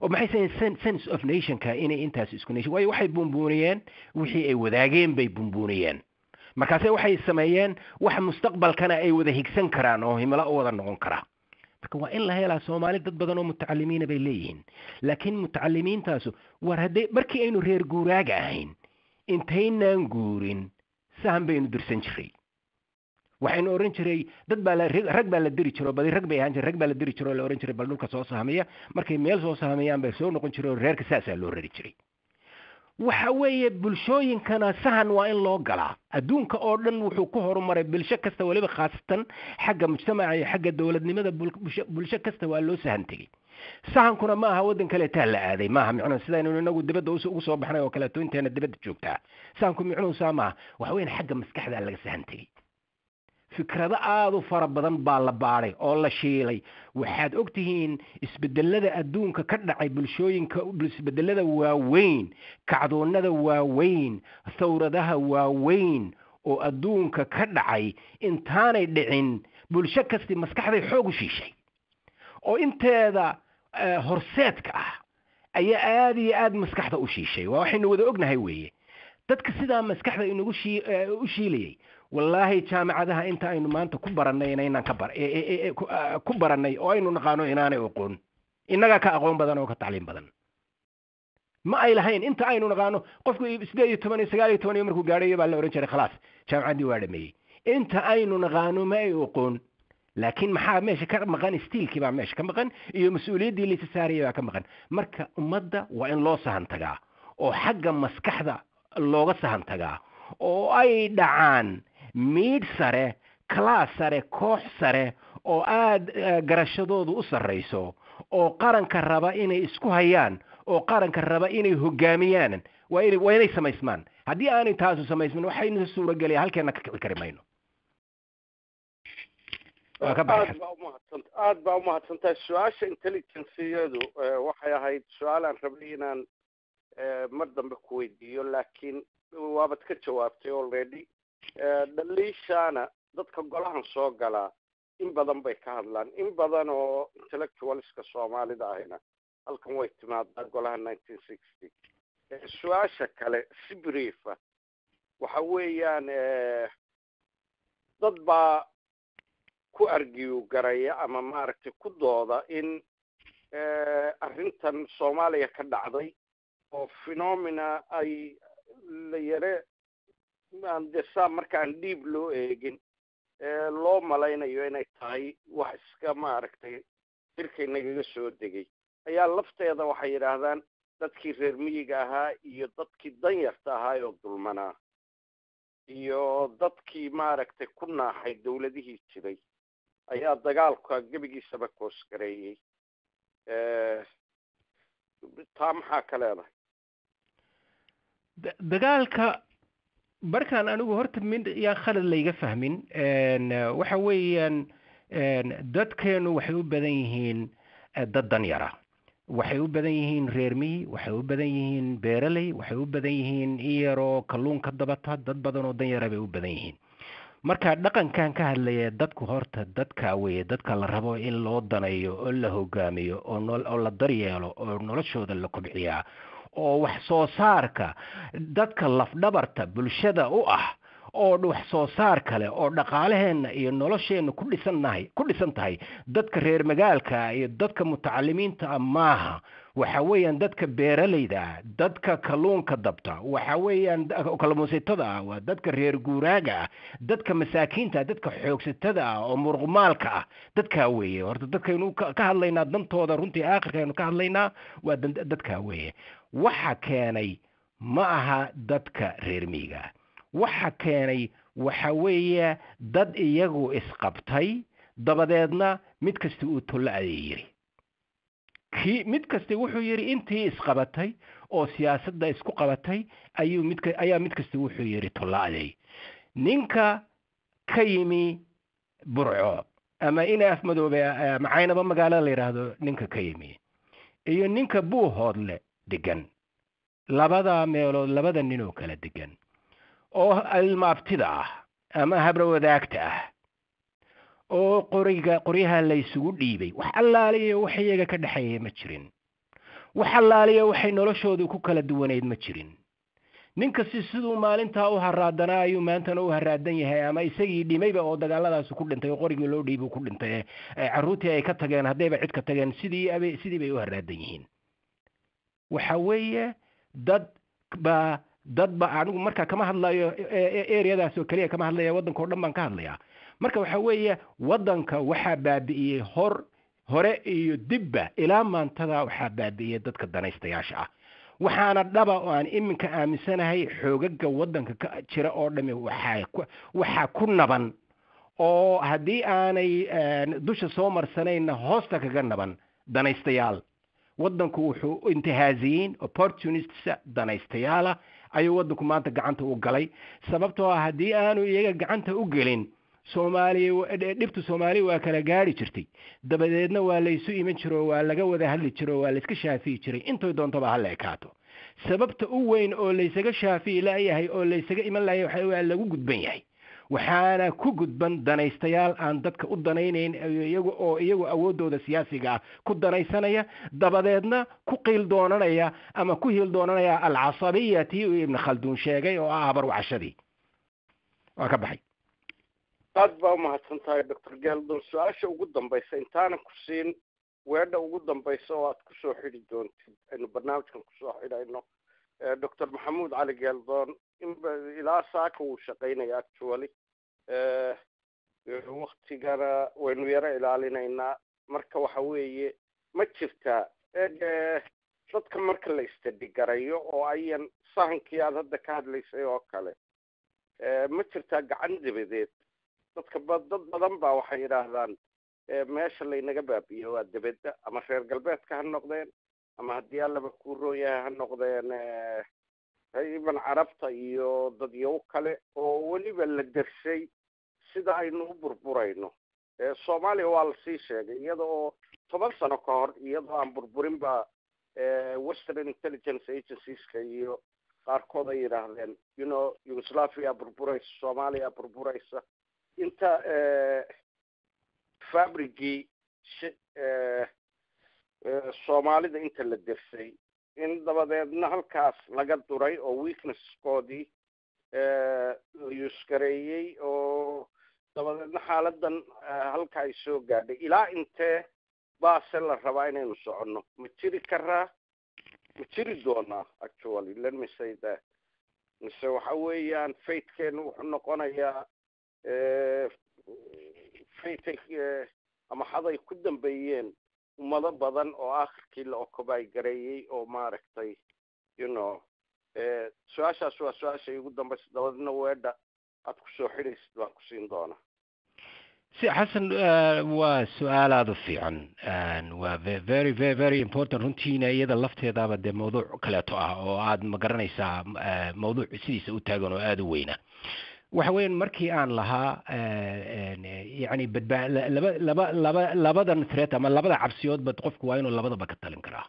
oo maxay sameeyeen sense of nation ka inay intaas isku nation way waxay bumbuuniyeen wixii ay wadaageen bay bumbuuniyeen markaasay waxay sameeyeen wax mustaqbalkana ay wada higsan karaan oo himilo u wada noqon kara. marka waa in la helaa Soomaali dad badan oo mutacallimiin bay leeyihiin laakiin mutacallimiintaasu war haday markii aynu reer guuraaga ahayn intaynaan guurin sahan baynu dirsan jiray. waxaynu oran jiray dad baa rag baa la diri jiro badi rag bay ahaan jiray rag baa la diri jiro la oran jiray bal dhulka soo sahamaya markay meel soo sahamayaan bay soo noqon jiray reerka saasa loo rari jiray. waxa weeye bulshooyinkana sahan waa in loo galaa. adduunka oo dhan wuxuu ku horumaray bulsho kasta waliba khaasatan xagga mujtamaca iyo xagga dawladnimada bulsho kasta waa loo sahan tegay. sahankuna ma aha wadan kale taa la aaday maaha micno sidaynu inagu dibadda ugu soo baxnay oo kale toonteena dibadda joogtaa. sahanku micnuhu saama waxa weeye xagga maskaxda laga sahan tegay. fikrado aad u fara badan baa la baaray oo la shiilay. waxaad ogtihiin isbedelada adduunka ka dhacay bulshooyinka isbedelada waaweyn kacdoonada waaweyn thawradaha waaweyn oo adduunka ka dhacay intaanay dhicin bulsho kasta maskaxday xoog u shiishay oo inteeda horseedka ah ayaa aad iyo aad maskaxda u shiishay. waa waxaynu wada ognahay weeye dadka sidaa maskaxda inagu u shiilayay wallahi jaamacadaha inta aynu maanta ku baranay inaan ku baranay oo aynu naqaano inaanay aqoon inaga ka aqoon badan oo ka tacliin badan ma ay lahayn. inta aynu naqaano qofku 18 19 markuu gaadhay baa la oran jiray khalaas jaamacadii waa dhameeyay. inta aynu naqaano ma ay aqoon laakiin maxaa meesha ka maqan steelkii baa meesha ka maqan iyo mas'uuliyadii la saarayay baa ka maqan. marka ummadda waa in loo sahan tagaa oo xagga maskaxda looga sahan tagaa oo ay dhacaan miid sare class sare koox sare oo aad garashadoodu u sareyso oo qaranka raba inay isku hayaan oo qaranka raba inay hogaamiyaan waa inay samaysmaan. haddii aanay taasu samaysman waxaynu suuragelay halkeena ka kici kari mayno. aad baa umahadsantahay. su-aasha intelligenceyadu waxay ahayd su-aal aan rabnay inaan mar dambe ku weydiiyo laakiin waabad ka jawaabtay already. dhaliishaana dadka golahan soo galaa in badan bay ka hadlaan in badan oo intellectualska Soomaalida ahina halkan way timaadaa golaha 1960. su-aasha kale si briefa waxa weeyaan dad baa ku argiyo garaya ama maaragtay ku dooda in arrintan Soomaaliya ka dhacday oo phenomena ay la yare aan desa markaan dhiib loo eegin loo malaynayo inay tahay wax iska maaragtay dirkay nagaga soo degay ayaa lafteeda waxay yidhaahdaan dadkii reer miyiga ahaa iyo dadkii danyarta ahaa oo dulmanaa iyo dadkii maaragtay ku naaxay dawladihii jiray ayaa dagaalka gebigiisaba koosgareeyey. taa maxaa ka leedahay? dagaalka barkaan anigu horta mid yaa khalad layga fahmin. waxa weeyaan dadkeenu waxay u badan yihiin dad danyara waxay u badan yihiin reer miyi waxay u badan yihiin beeraley waxay u badan yihiin iyaroo kalluunka dabata dad badan oo danyara bay u badan yihiin. marka dhaqankan ka hadlaya dadku horta dadka weeye dadka la rabo in loo daneeyo oo la hogaamiyo oo la daryeelo oo noloshooda la kobciyaa oo wax soo saarka dadka lafdhabarta bulshada u ah oo wax soo saar kale oo dhaqaalaheenna iyo nolosheenna ku dhisan tahay dadka reer magaalka iyo dadka mutacalimiinta maaha. waxa weeyaan dadka beeralayda ah, dadka kalluunka dabta, waxa weeyaan kalluumaysatada ah, waa dadka reer guuraaga ah, dadka masaakiinta, dadka xoogsatada ah oo muruqmaalka ah, dadka weeye. horta dadkaynu ka hadlaynaa dantooda, runtii aakhirkaynu ka hadlaynaa waa dadka weeye. waxa keenay ma aha dadka reer miyiga, waxa keenay waxa weeye dad iyagu isqabtay, dabadeedna mid kasta uu tolla adeeyay. mid kasta wuxuu yiri intii isqabatay oo siyaasadda isku qabatay ayaa mid kasta wuxuu yiri tollaaday. ninka ka yimi Burco ama Inaaf Madoobe macaynaba magaalada la yiraahdo ninka ka yimi iyo ninka Buuhoodle degan, labada meelood labada nin oo kala degan oo ilmaaftida ah ama habra wadaagta ah oo qoryaha la isugu dhiibay, wax allaaliyo wax iyaga ka dhaxeeyay ma jirin, wax allaaliyo waxay noloshoodu ku kala duwaneyd ma jirin. ninka siduu maalintaa u haraadanaa ayuu maantana u haraadan yahay, ama isagii dhimayba oo dagaaladaas ku dhintay oo qorigii loo dhiibay ku dhintay, carruurtii ay ka tageen haddayba cid ka tageen sidii bay u haraadan yihiin. waxa weeye dad ba anigu markaa kama hadlayo areadaas oo keliya kama hadlaya, waddanka oo dhan baan ka hadlayaa. marka waxa weeye waddanka waxaa baabi'iyey hore iyo dibba ilaa maantada waxaa baabi'iyey dadka danaystayaasha ah. waxaana dhaba oo aan iminka aaminsanahay xoogaga waddanka ka jira oo dhami waxaa ku naban, oo haddii aanay dusha soo marsanayna hoosta kaga naban danaystayaal. waddanku wuxuu intihaaziyiin opportunists danaystayaala ayuu waddanku maanta gacanta u galay, sababtoo ah haddii aanu iyaga gacanta u gelin dhibtu Soomaaliya waa kala gaari jirtay, dabadeedna waa la isu iman jiro, waa laga wada hadli jiro, waa la iska shaafiyi jiray intoo doontaba hal ekaato. sababta u weyn oo la isaga shaafiyi laayahay oo la isaga iman laayahay waa lagu gudban yahay. waxaana ku gudban danaystayaal aan dadka u danaynayn iyagu awoodooda siyaasiga ah ku danaysanaya, dabadeedna ku qiil doonanaya ama ku hiil doonanaya alcasabiyati ibn Khaldun sheegay oo ah barwacashadii. waa ka baxay. aad baa umahadsan tahay Dr. Geldon. su-aasha ugu dambaysa intaana ku siin weedha ugu dambaysa oo aad kusoo xidhi doontid aynu barnaamijkan kusoo xidhayno, Dr. Maxamuud Cali Geldon ilaa saaka wuu shaqaynaya actually, waktigana waynu yaro ilaalinaynaa. marka waxa weeye ma jirtaa dadka marka la istadhigarayo oo ayan sahankii aad hadda ka hadlaysay oo kale, ma jirtaa gacan dabadeed? dad badan baa waxay yidhaahdaan meesha laynaga baabiyo waa debedda, ama reer galbeedka ha noqdeen, ama haddii allaba kuu roon yahay ha noqdeen iban carabta iyo dadyow kale oo weliba la dersay sida aynu u burburayno. Soomaaliya waa lasii sheegay iyada oo 10 sano ka hor iyadoo aan burburin baa Western Intelligence Agencies-ka iyo qaarkood ay yidhaahdeen Yugoslavia burburaysa, Soomaaliya burburaysa. inta fabrigii Soomaalida inta la dersay in dabadeedna halkaas laga duray oo weaknesskoodii la yuskareeyey, oo dabadeedna xaaladan halka ay soo gaadhay. ilaa intee baase la rabaa inaynu soconno? ma jiri doonaa actually, let me say that. mise waxa weeyaan faydkeenu wuxuu noqonayaa ama haday ku dambeeyeen ummado badan oo aakhirkii la occupy gareeyey oo maaragtay su-aashaas waa su-aashay ugu dambaysa, dabadeedna weedha aad kusoo xidhaysid baan ku siin doonaa. si xasan waa su-aal aada u fiican, waa very very very important runtiina. iyada lafteedaba dee mawduuc kaleeto ah oo aad ma garanaysaa mawduuc sidiisa u taagan oo aada u weyna. waxa weeyaan markii aan lahaa yani labadan threat ama labada cabsiyoodba qofku waa inuu labadaba ka talin karaa.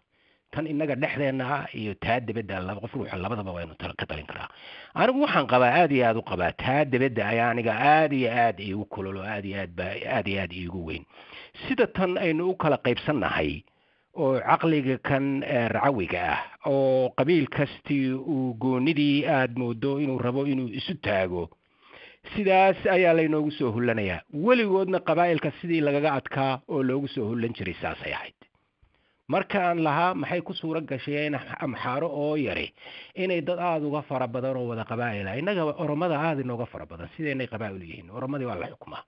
tan inaga dhexdeena ah iyo taa dibadda qof ruuxa labadaba waa inuu ka talin karaa. anigu waxaan qabaa aad iyo aad u qabaa taa dibadda ayaa aniga aad iyo aad iigu kulolo, aad iyo aad iigu weyn. sida tan aynu u kala qaybsannahay oo caqliga kan racawiga ah oo qabiil kastii uu goonidii aad moodo inuu rabo inuu isu taago, sidaas ayaa laynoogu soo hullanayaa weligoodna qabaa'ilka sidii lagaga adkaa oo loogu soo hullan jiray saasay ahayd markaan lahaa maxay ku suura gasheen amxaaro oo yari inay dad aada uga fara badan oo wada qabaa'ila innaga oromada aada inooga fara badan sidaynay qabaa'il yihiin oromadii waa la xukumaa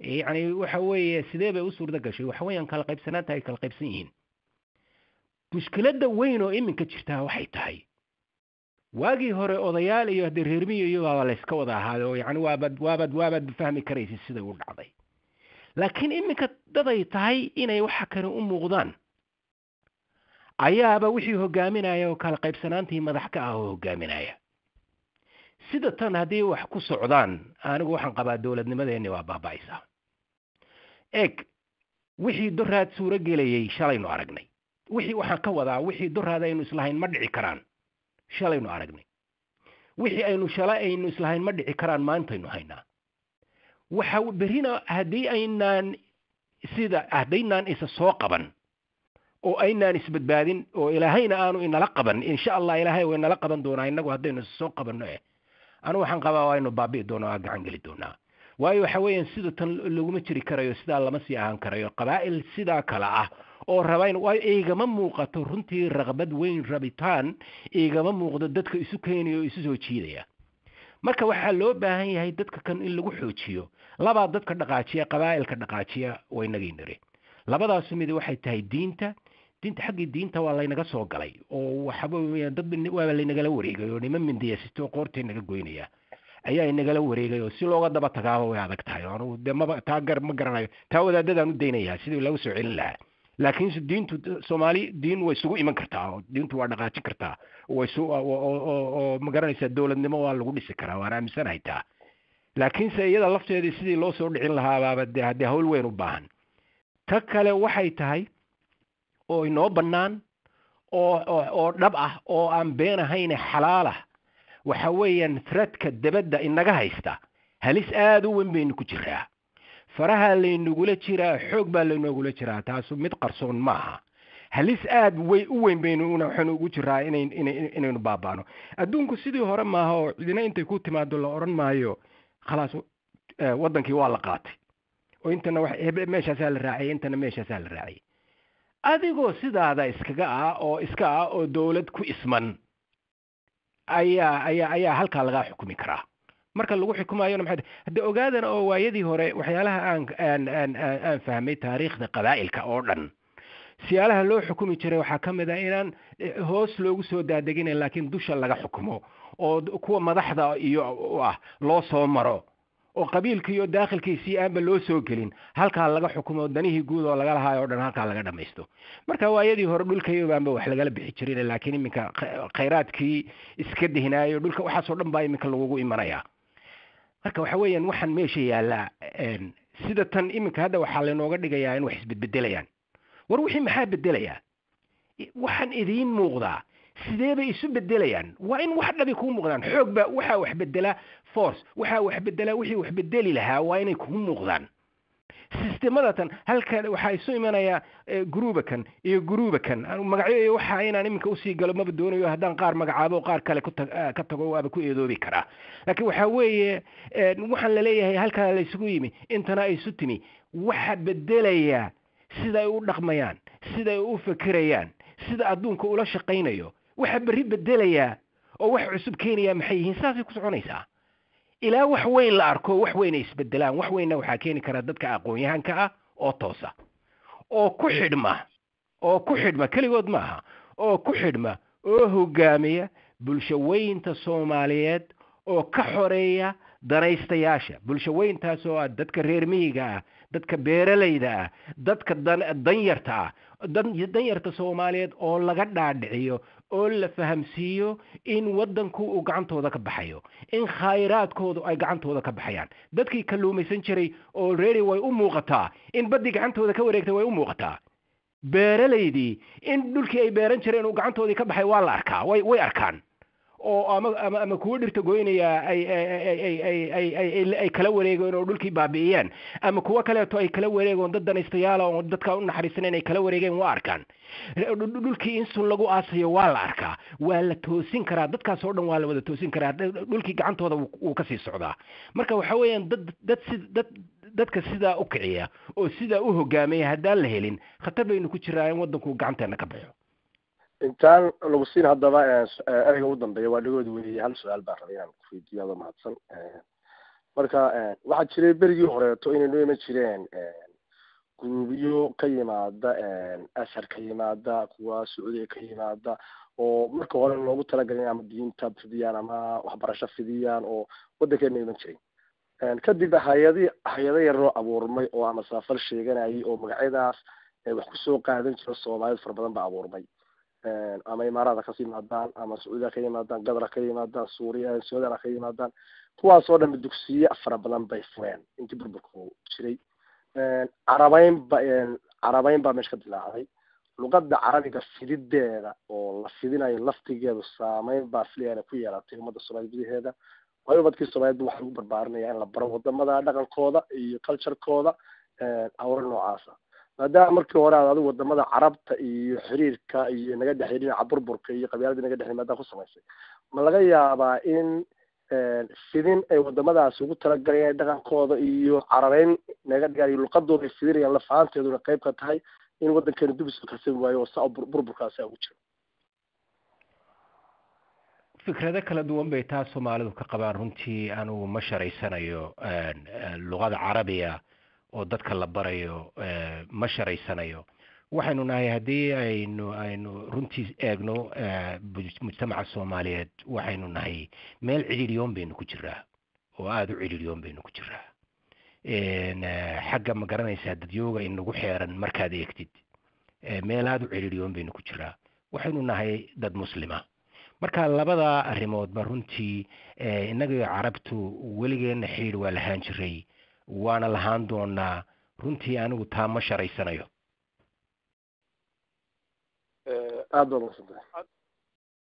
yacni waxa weeye sidee bay u suurta gashay waxa weeyaan kala qaybsanaanta ay kala qaybsan yihiin mushkiladda weyn oo iminka jirtaa waxay tahay waagii hore odayaal iyo haddii reermiyo iyo waa la iska wada ahaade oo yacni waabad fahmi karaysa siday u dhacday laakiin iminka daday tahay inay waxa kale u muuqdaan ayaaba wixii hogaaminaya oo kala qaybsanaantii madax ka ah oo hogaaminaya sida tan haddii wax ku socdaan anigu waxaan qabaa dowladnimadeenni waa baaba'aysaa eeg wixii doraad suuro gelayay shalaynu aragnay waxaan ka wadaa wixii doraad aynu islahayn ma dhici karaan shalaynu aragnay wixii aynu islahayn ma dhici karaan maantaynu haynaa waxa berina haddaynaan isa soo qaban oo aynaan isbadbaadin oo ilaahayna aanu inala qaban insha allah ilaahay way nala qaban doonaa innagu haddaynu isa soo qabanno anu waxaan qabaa waynu baabi'i doonaa gacan geli doonaa waayo waxa weeyaan sida tan laguma jiri karayo sidaa lama sii ahaan karayo qabaa'il sidaa kale ah oo rabayn waayo igama muuqato runtii raqbad weyn rabitaan igama muuqdo dadka isu keenaya oo isu soo jiidaya marka waxaa loo baahan yahay dadka kan in lagu xoojiyo labaa dadka dhaqaajiya qabaa'ilka dhaqaajiya waynagii niri labadaasu mid waxay tahay diinta xaggii diinta waa laynaga soo galay oo waxaba weeyaan dad waa laynagala wareegay oo niman mindiyasito qoortay naga goynaya ayaa inagala wareegay oo si looga daba tagaaba way adag tahay anigu dee ma garanayo taa wadaadadaan u daynayaa sidii lagu soo celin lahaa laakiinse diintu soomaali diin way isugu iman kartaa oo diintu waa dhaqaajin kartaa oo ma garanaysaa dowladnimo waa lagu dhisi karaa waan aaminsanahay taa laakiinse iyada lafteedii sidii loo soo dhicin lahaabaaba dee haddii hawl weyn u baahan ta kale waxay tahay oo inoo bannaan oo dhab ah oo aan been ahayne xalaal ah waxa weeyaan threadka debadda inaga haysta halis aada u weyn baynu ku jiraa faraha laynugula jiraa xoog baa laynogula jiraa taasu mid qarsoon maaha halis aad u weyn baynu waxaanu ugu jiraa inaynu baaba'no adduunku sidii hore maaha oo cidina intay ku timaado la odhan maayo khalaas waddankii waa la qaatay oo intana meeshaasaa la raaciyay intana meeshaasaa la raaciyay adigoo sidaada iska ah oo dowlad ku isman ayaa halkaa lagaa xukumi karaa marka lagu xukumayona maxay hadda ogaadana oo waayadii hore waxyaalaha aan fahmay taariikhda qabaa'ilka oo dhan siyaalaha loo xukumi jiray waxaa ka mid ah inaan hoos loogu soo daadeginayn laakiin dusha laga xukumo oo kuwa madaxda iyo ah loo soo maro oo qabiilkii iyo daakhilkiisii aanba loo soo gelin halkaa laga xukumo danihii guud oo laga lahaayo o dhan halkaa laga dhammaysto marka waayadii hore dhulkayobaanba wax lagala bixi jirin laakiin iminka khayraadkii iska dehnaayo dhulka waxaasoo dhan baa iminka lagugu imanayaa marka waxa weeyaan waxaan meesha yaallaa sida tan iminka hadda waxaa laynooga dhigayaa in wax isbedbedelayaan war wixii maxaa bedelayaa waxaan idiin muuqdaa sidee bay isu bedelayaan waa in wax dhabi kuu muuqdaan xoog baa waxaa wax bedela force waxaa wax bedela wixii wax bedeli lahaa waa inay kuu muuqdaan sistemadatan halkan waxaa isu imanaya gruubakan iyo gruubakan magacyo iyo waxa inaan iminka usii galo maba doonayo haddaan qaar magacaabo qaar kale ka tago waaba ku eedoobi karaa laakiin waxaa weeye waxaan laleeyahay halkaa la isugu yimi intana ay isu timi waxa bedelaya siday u dhaqmayaan siday u fekerayaan sida adduunka ula shaqaynayo waxa berri bedelayaa oo wax cusub keenayaa maxay yihiin saasay ku soconaysaa ilaa wax weyn la arko wax weyn ay isbedelaan wax weynna waxaa keeni kara dadka aqoon-yahanka ah oo toosa oo ku xidhma keligood maaha oo ku xidhma oo hogaamiya bulsho weynta Soomaaliyeed oo ka xoreeya danaystayaasha bulsho weyntaas oo dadka reer miyiga ah dadka beeralayda ah dadka danyarta ah danyarta Soomaaliyeed oo laga dhaadhiciyo oo la fahamsiiyo in wadanku uu gacantooda ka baxayo in khayraadkoodu ay gacantooda ka baxayaan dadkii kalluumaysan jiray oo reeri way u muuqataa in badii gacantooda ka wareegtay way u muuqataa beeralaydii in dhulkii ay beeran jireen uu gacantoodii ka baxay waa la arkaa way arkaan oo ama kuwa dhirta goynaya ay kala wareegaan oo dhulkii baabi'iyaan ama kuwa kaleeto ay kala wareegaan dad danaystayaal oo dadka u naxariisaneen ay kala wareegeen waa arkaan dhulkii in sun lagu aasayo waa la arkaa waa la toosin karaa dadkaas oo dhan waa la wada toosin karaa dhulkii gacantooda wuu ka sii socdaa marka waxa weeyaan dadka sidaa u kiciya oo sidaa u hogaamaya haddaan la helin khatar baynu ku jiraa in waddanku gacanteena ka baxo intaan lagu siin haddaba ereyga ugu dambeeya waa dhagood weeye hal su-aal baan rabay inaan kuweydiiyo adoo mahadsan marka waxaa jiray berigii horeeto inay noo iman jireen guruubyo ka yimaada ashar ka yimaada kuwa sacuudiga ka yimaada oo marka hore loogu talagalay ama diinta fidiyaan ama waxbarasho fidiyaan oo waddankeena iman jiray kadib hay-ado yaroo abuurmay oo ama saafal sheeganayay oo magacyadaas wax kusoo qaadan jiro soomaaliyad fara badan baa abuurmay ama imaaraada ka yimaadaan ama sacuudiga ka yimaadaan gadara ka yimaadaan suuriya suudana ka yimaadaan kuwaas oo dhan dugsiye fara badan bay fureen intii burburku jiray carabeyn baa meesha ka dilaacday luqadda carabiga fidideeda oo la fidinayo laftigeedu saameyn baa filayana ku yeelatay ummadda soomaaliyed gudaheeda waayo ubadkii soomaaliyed waxaa lagu barbaarinaya in la baro wadamada dhaqankooda iyo culturekooda hawlo noocaasa maadaama markii hore aad adigu wadamada carabta iyo xiriirka iyo naga dhexey dhinaca burburka iyo qabyaaladii naga dhexey maadaama ku samaysay ma laga yaabaa in fidin ay wadamadaasi ugu talagalayaan dhaqankooda iyo carabeyn naga dhigaan iyo luqadooda ay fidinayaan lafahanteeduna qayb ka tahay in waddankeena dib isu karsan waayo oo saa burburkaasi ugu jiro fikrado kala duwan bay taa soomaalidu ka qabaan runtii anugu ma sharaysanayo luqada carabiga oo dadka la barayo ma sharaysanayo waxaynu nahay haddii aynu runtii eegno mujtamaca soomaaliyeed waxaynu nahay meel cidhiidhiyoon baynu ku jiraa oo aada u cidhiidhiyoon baynu ku jiraa xagga ma garanaysaa dadyooga inagu xeeran markaad eegtid meel aada u cidhiidhiyoon baynu ku jiraa waxaynu nahay dad muslima marka labada arrimoodba runtii innaga carabtu weligeena xidhiidh waa lahaan jiray waana lahaan doonaa runtii anigu taa ma sharaysanayo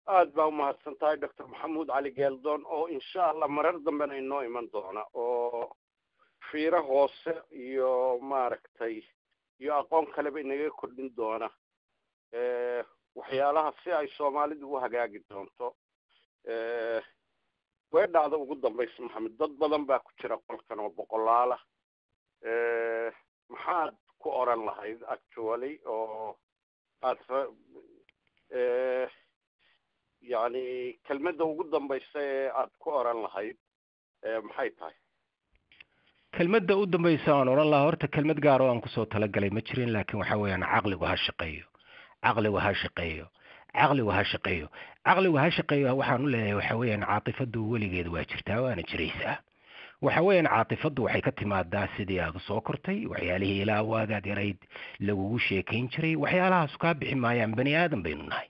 aad baa umahadsan tahay doctor maxamuud cali geeldoon oo insha allah marar dambena inoo iman doona oo fiiro hoose iyo maaragtay iyo aqoon kaleba inaga kordhin doona waxyaalaha si ay soomaalidu u hagaagi doonto way dhacda ugu dambaysa maxamed dad badan baa ku jira qolkan oo boqolaala maxaad ku oran lahayd actually oo aad yani kelmadda ugu dambaysa ee aad ku oran lahayd maxay tahay kelmadda u dambaysa aan oran lahaa horta kelmad gaar oo aan kusoo talagalay ma jirin laakiin waxa weeyaan caqligu ha shaqeeyo caqligu ha shaqeeyo caqligu ha shaqeeyo caqligu ha shaqeeyo waxaan u leeyahay waxa weeyaan caatifadu weligeed waa jirtaa waana jiraysaa waxa weeyaan caatifadu waxay ka timaadaa sidii aad soo kortay waxyaalihii ilaa waagaad yarayd lagugu sheekayn jiray waxyaalahaas kaa bixi maayaan bani aadan baynu nahay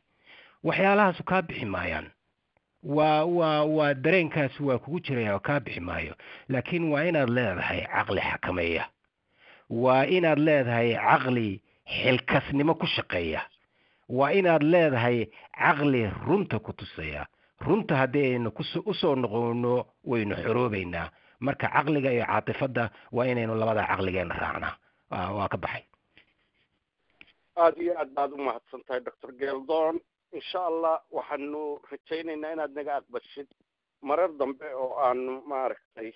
waxyaalahaas kaa bixi maayaan waa dareenkaas waa kugu jiraya oo kaa bixi maayo laakiin waa inaad leedahay caqli xakameeya waa inaad leedahay caqli xilkasnimo ku shaqeeya waa inaad leedahay caqli runta ku tusaya runta haddii aynu usoo noqono waynu xoroobaynaa marka caqliga iyo caatifadda waa inaynu labada caqligeena raacnaa waa ka baxay aada iyo aad baad umahadsan tahay doctor geeldoon insha allah waxaanu rajaynaynaa inaad naga aqbashid marar dambe oo aanu maaragtay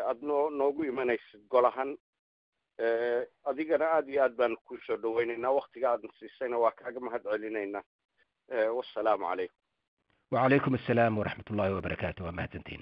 aada noogu imanaysid golahan adigana aada iyo aad baanu kusoo dhawaynaynaa waktiga aadna siisayna waa kaaga mahad celinaynaa wassalaamu calaykum وعليكم السلام ورحمة الله وبركاته ومهتنتين